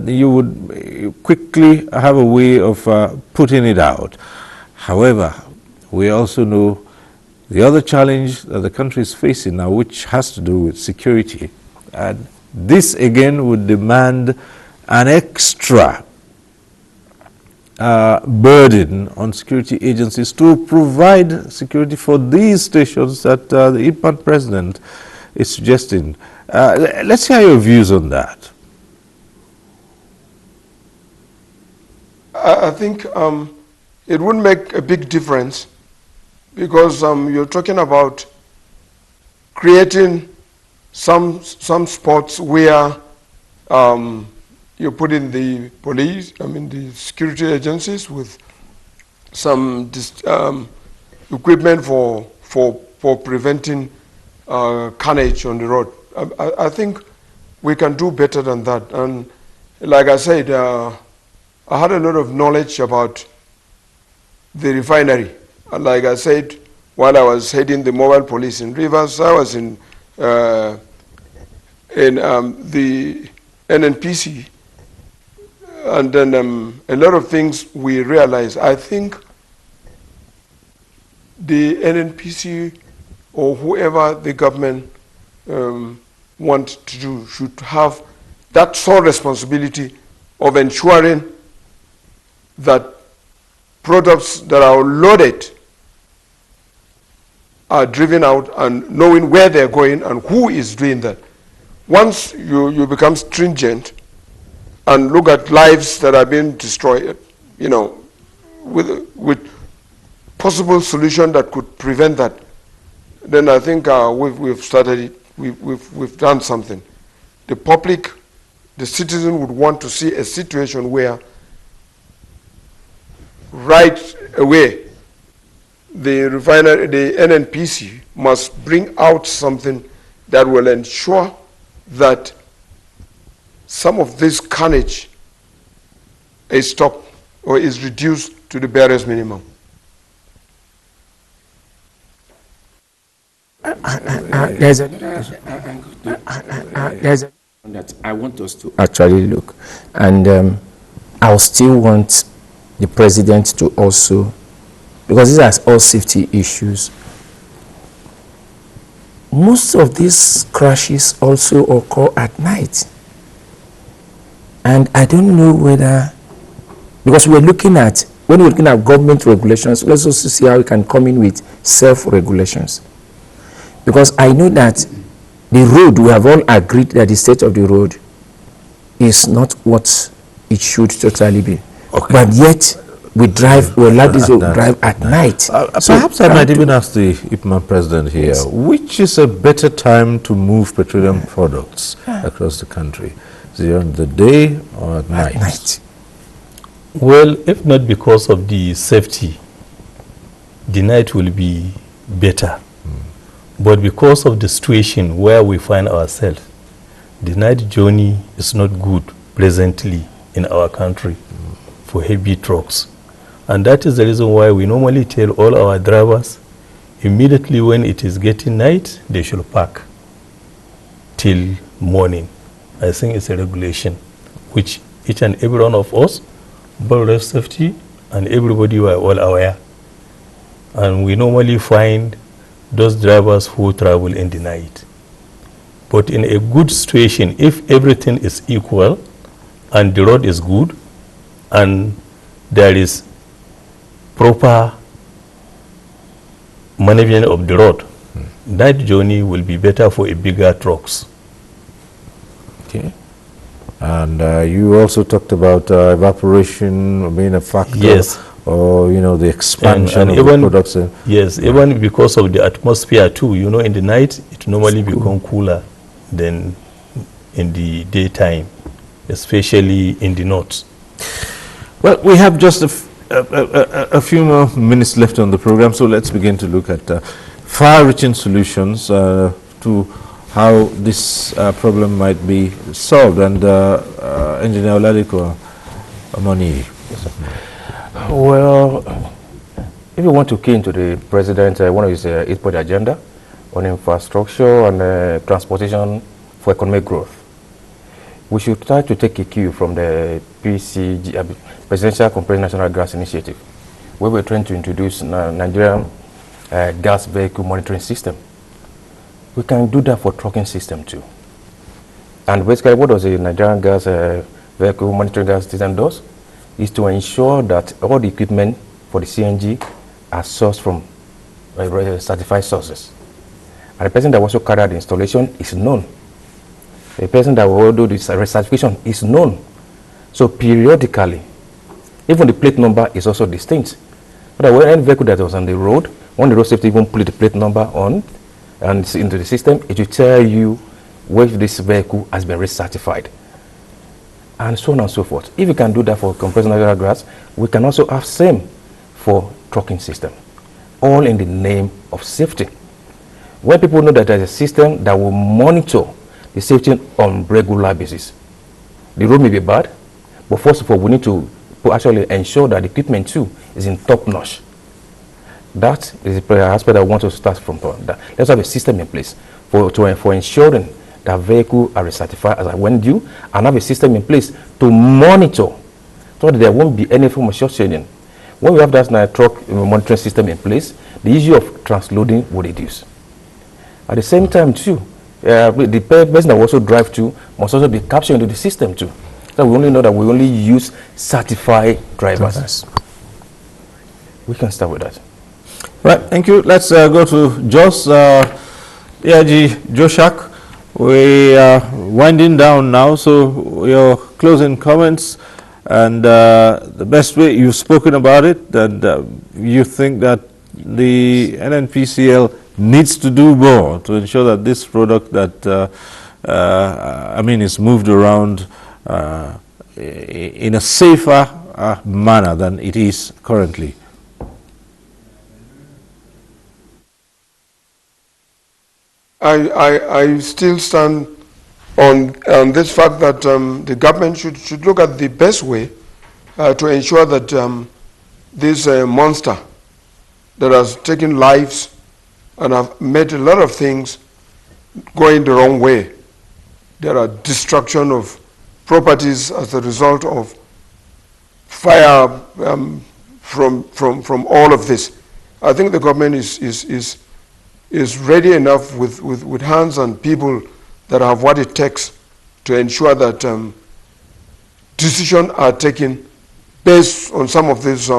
Speaker 1: you would quickly have a way of putting it out. However, we also know the other challenge that the country is facing now, which has to do with security. And this again would demand an extra burden on security agencies to provide security for these stations that the Ipman president is suggesting. Let's hear your views on that.
Speaker 8: I think it would make a big difference because you're talking about creating some spots where you put in the police, the security agencies with some equipment for preventing carnage on the road. I think we can do better than that. And like I said, I had a lot of knowledge about the refinery. And like I said, while I was heading the mobile police in Rivers, I was in the NNPC. And then a lot of things we realized. I think the NNPC or whoever the government want to do should have that sole responsibility of ensuring that products that are loaded are driven out and knowing where they're going and who is doing that. Once you become stringent and look at lives that are being destroyed, with possible solution that could prevent that, then I think we've started it. We've done something. The public, the citizen would want to see a situation where right away the refinery, the NNPC must bring out something that will ensure that some of this carnage is stopped or is reduced to the barest minimum.
Speaker 6: There's a that I want us to actually look, and I'll still want the president to also, because these are all safety issues. Most of these crashes also occur at night, and I don't know whether, because when we're looking at government regulations, let's also see how we can come in with self-regulations. Because I know that the road, we have all agreed that the state of the road is not what it should totally be. Okay. But yet, we allow this to drive at night.
Speaker 1: So perhaps I might even ask the IPMA president here, yes, which is a better time to move petroleum products across the country? Is it during the day or at night?
Speaker 7: Well, if not because of the safety, the night will be better. But because of the situation where we find ourselves, the night journey is not good presently in our country for heavy trucks. And that is the reason why we normally tell all our drivers, immediately when it is getting night, they should park till morning. I think it's a regulation which each and every one of us, both road safety and everybody were all aware. And we normally find those drivers who travel in the night. But in a good situation, if everything is equal and the road is good and there is proper management of the road, night journey will be better for a bigger trucks.
Speaker 1: Okay. And you also talked about evaporation being a factor.
Speaker 7: Yes.
Speaker 1: Or the expansion
Speaker 7: and
Speaker 1: of
Speaker 7: even,
Speaker 1: the products.
Speaker 7: Yes, even because of the atmosphere too. In the night it normally becomes cooler than in the daytime, especially in the north.
Speaker 1: Well, we have just a few more minutes left on the program, so let's begin to look at far-reaching solutions to how this problem might be solved. And Engineer Oladeko Amoni.
Speaker 9: Well, if you want to key into the president, one of his 8-point agenda on infrastructure and transportation for economic growth, we should try to take a cue from the PCG, Presidential Comprehensive National Gas Initiative, where we're trying to introduce Nigerian gas vehicle monitoring system. We can do that for trucking system too. And basically, what does the Nigerian gas vehicle monitoring gas system does? Is to ensure that all the equipment for the CNG are sourced from certified sources. And the person that also carry out the installation is known. The person that will do the certification is known. So periodically, even the plate number is also distinct. But when any vehicle that was on the road, when the road safety even put the plate number on and it's into the system, it will tell you whether this vehicle has been recertified. and so on and so forth. If we can do that for compressed natural gas, we can also have same for trucking system, all in the name of safety. When people know that there's a system that will monitor the safety on regular basis, the road may be bad, but first of all, we need to actually ensure that the equipment too is in top notch. That is the aspect I want to start from. That. Let's have a system in place for ensuring that vehicles are recertified as I went due, and have a system in place to monitor so that there won't be any form of short-changing. When we have that truck monitoring system in place, the issue of transloading will reduce. At the same time too, the person that also drive to must also be captured into the system too. So we only know that we only use certified drivers. We can start with that.
Speaker 1: Right, thank you. Let's go to Jos, AIG Joshak. We are winding down now, so your closing comments and the best way you've spoken about it, and you think that the NNPCL needs to do more to ensure that this product that, is moved around in a safer manner than it is currently.
Speaker 8: I still stand on this fact that the government should look at the best way to ensure that this monster that has taken lives and have made a lot of things going the wrong way. There are destruction of properties as a result of fire from all of this. I think the government is ready enough with hands and people that have what it takes to ensure that decisions are taken based on some of these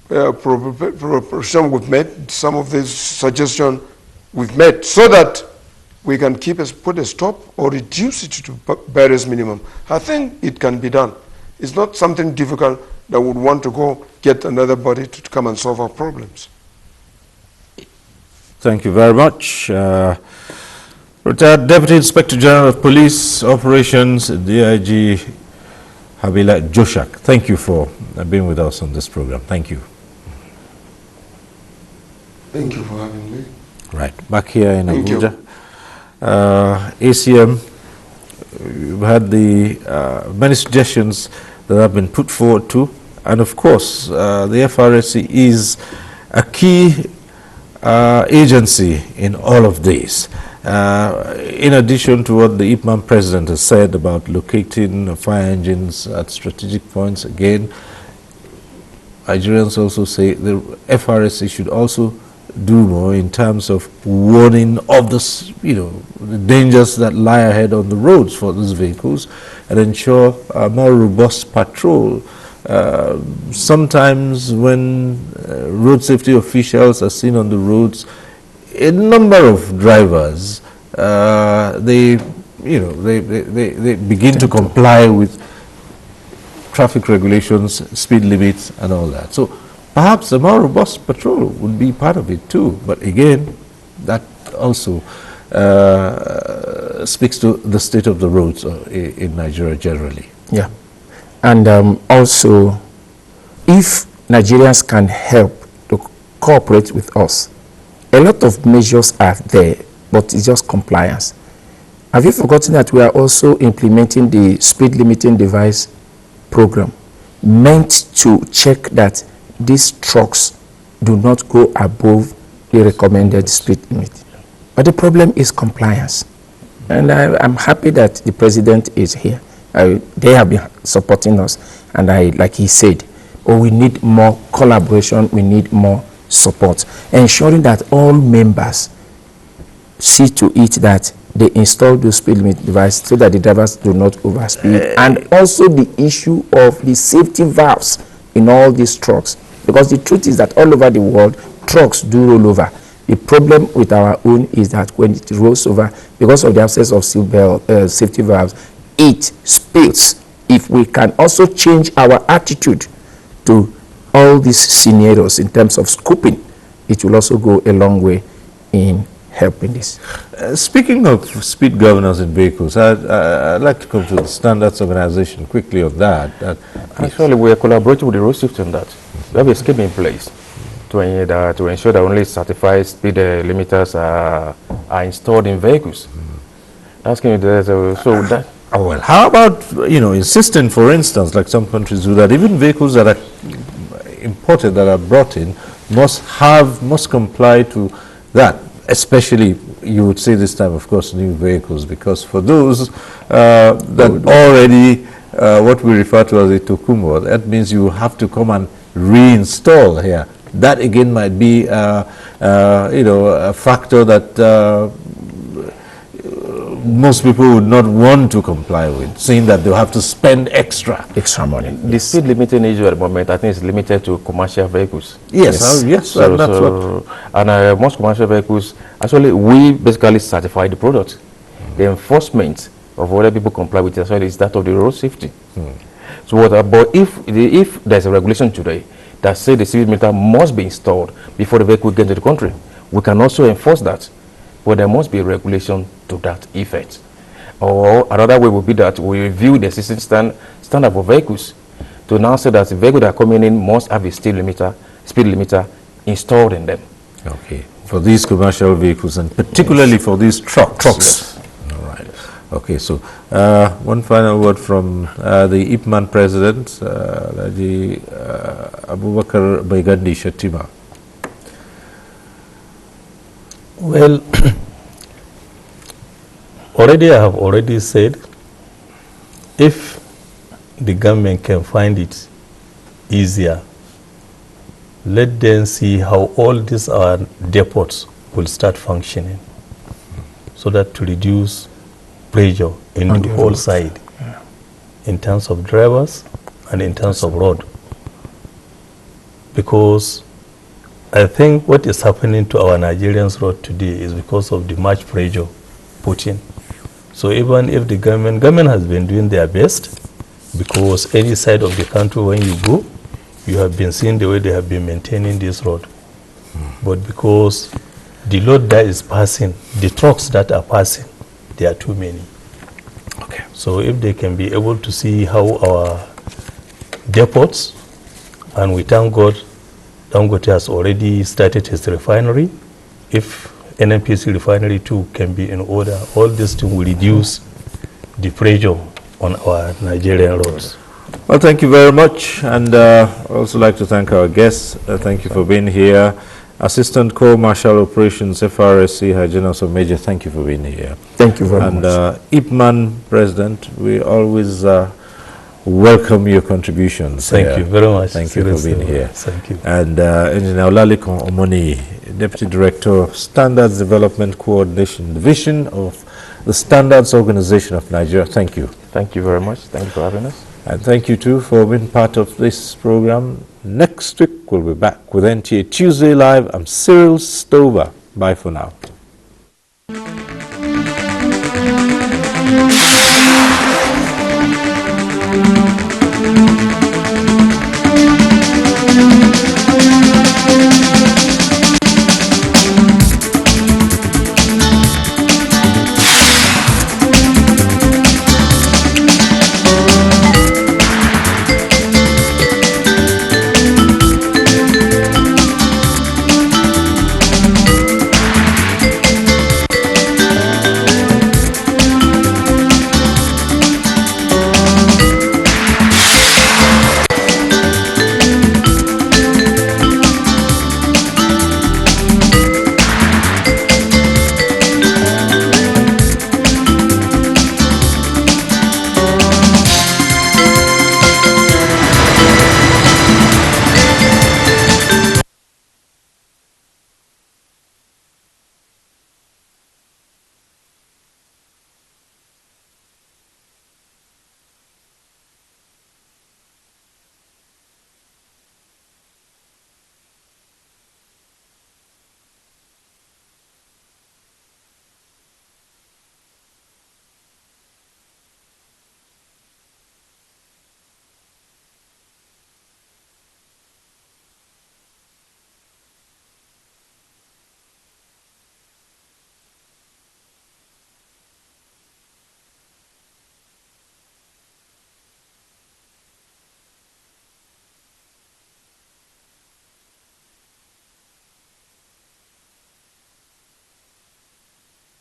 Speaker 8: propositions we've made, some of these suggestions we've made, so that we can put a stop or reduce it to barest minimum. I think it can be done. It's not something difficult that would want to go get another body to come and solve our problems.
Speaker 1: Thank you very much. Retired Deputy Inspector General of Police Operations, DIG Habila Joshak. Thank you for being with us on this program. Thank you.
Speaker 8: Thank you for having me.
Speaker 1: Right, back here in Abuja. ACM, we've had the many suggestions that have been put forward too, and of course the FRSC is a key agency in all of this. In addition to what the IPMAN president has said about locating fire engines at strategic points, again, Nigerians also say the FRSC should also do more in terms of warning of the dangers that lie ahead on the roads for these vehicles, and ensure a more robust patrol. Sometimes when road safety officials are seen on the roads, a number of drivers they begin to comply with traffic regulations, speed limits, and all that. So perhaps a more robust patrol would be part of it too. But again, that also speaks to the state of the roads in Nigeria generally.
Speaker 6: Yeah. And also, if Nigerians can help to cooperate with us, a lot of measures are there, but it's just compliance. Have you forgotten that we are also implementing the speed limiting device program meant to check that these trucks do not go above the recommended speed limit? But the problem is compliance. And I'm happy that the president is here. They have been supporting us, and like he said, we need more collaboration, we need more support, ensuring that all members see to it that they install the speed limit device so that the drivers do not overspeed, and also the issue of the safety valves in all these trucks, because the truth is that all over the world trucks do roll over. The problem with our own is that when it rolls over, because of the absence of safety valves, it spills. If we can also change our attitude to all these scenarios in terms of scooping, it will also go a long way in help in this.
Speaker 1: Speaking of speed governors in vehicles, I'd like to come to the standards organization quickly on that.
Speaker 9: Actually, we are collaborating with the road safety on that. We have a scheme in place to ensure that only certified speed limiters are installed in vehicles. Asking so that.
Speaker 1: Oh, well, how about, insisting, for instance, like some countries do, that even vehicles that are imported, that are brought in, must comply to that, especially, you would say this time, of course, new vehicles, because for those that already, what we refer to as a tokumo, that means you have to come and reinstall here. That again might be, a factor that most people would not want to comply with, saying that they'll have to spend extra
Speaker 9: money. The speed limiting issue at the moment, I think, is limited to commercial vehicles.
Speaker 1: Yes, yes,
Speaker 9: so,
Speaker 1: that's
Speaker 9: so, what. And most commercial vehicles, actually, we basically certify the product. The enforcement of whether people comply with it as well is that of the road safety. So, but if there's a regulation today that says the speed limiter must be installed before the vehicle gets into the country, we can also enforce that. But there must be a regulation to that effect. Or another way would be that we review the existing standard for vehicles to now say that the vehicles that are coming in must have a speed limiter installed in them.
Speaker 1: Okay, for these commercial vehicles and particularly for these trucks.
Speaker 9: Yes.
Speaker 1: All right. Okay, so one final word from the IPMAN president, the Abubakar Baigandi Shatima.
Speaker 7: Well, I have already said, if the government can find it easier, let them see how all these depots will start functioning, so that to reduce pressure in the whole side, in terms of drivers and in terms of road. Because I think what is happening to our Nigerians road today is because of the much pressure put in. So even if the government has been doing their best, because any side of the country when you go, you have been seeing the way they have been maintaining this road. But because the load that is passing, the trucks that are passing, there are too many.
Speaker 1: Okay.
Speaker 7: So if they can be able to see how our depots, and we thank God, Dangote has already started his refinery. If NNPC refinery too can be in order, all this thing will reduce the pressure on our Nigerian roads.
Speaker 1: Well, thank you very much, and I'd also like to thank our guests. Thank you for being here. Assistant Co-Marshal Operations, FRSC, Hajina Major, thank you for being here.
Speaker 6: Thank you very much.
Speaker 1: And IPMAN President, we always welcome your contributions.
Speaker 7: Thank you very much.
Speaker 1: Thank you for being here.
Speaker 7: Thank you.
Speaker 1: And Engineer Olalikon Omoni, Deputy Director of Standards Development Coordination Division of the Standards Organization of Nigeria. Thank you.
Speaker 9: Thank you very much. Thank you for having us.
Speaker 1: And thank you too for being part of this program. Next week we'll be back with NTA Tuesday Live. I'm Cyril Stover. Bye for now.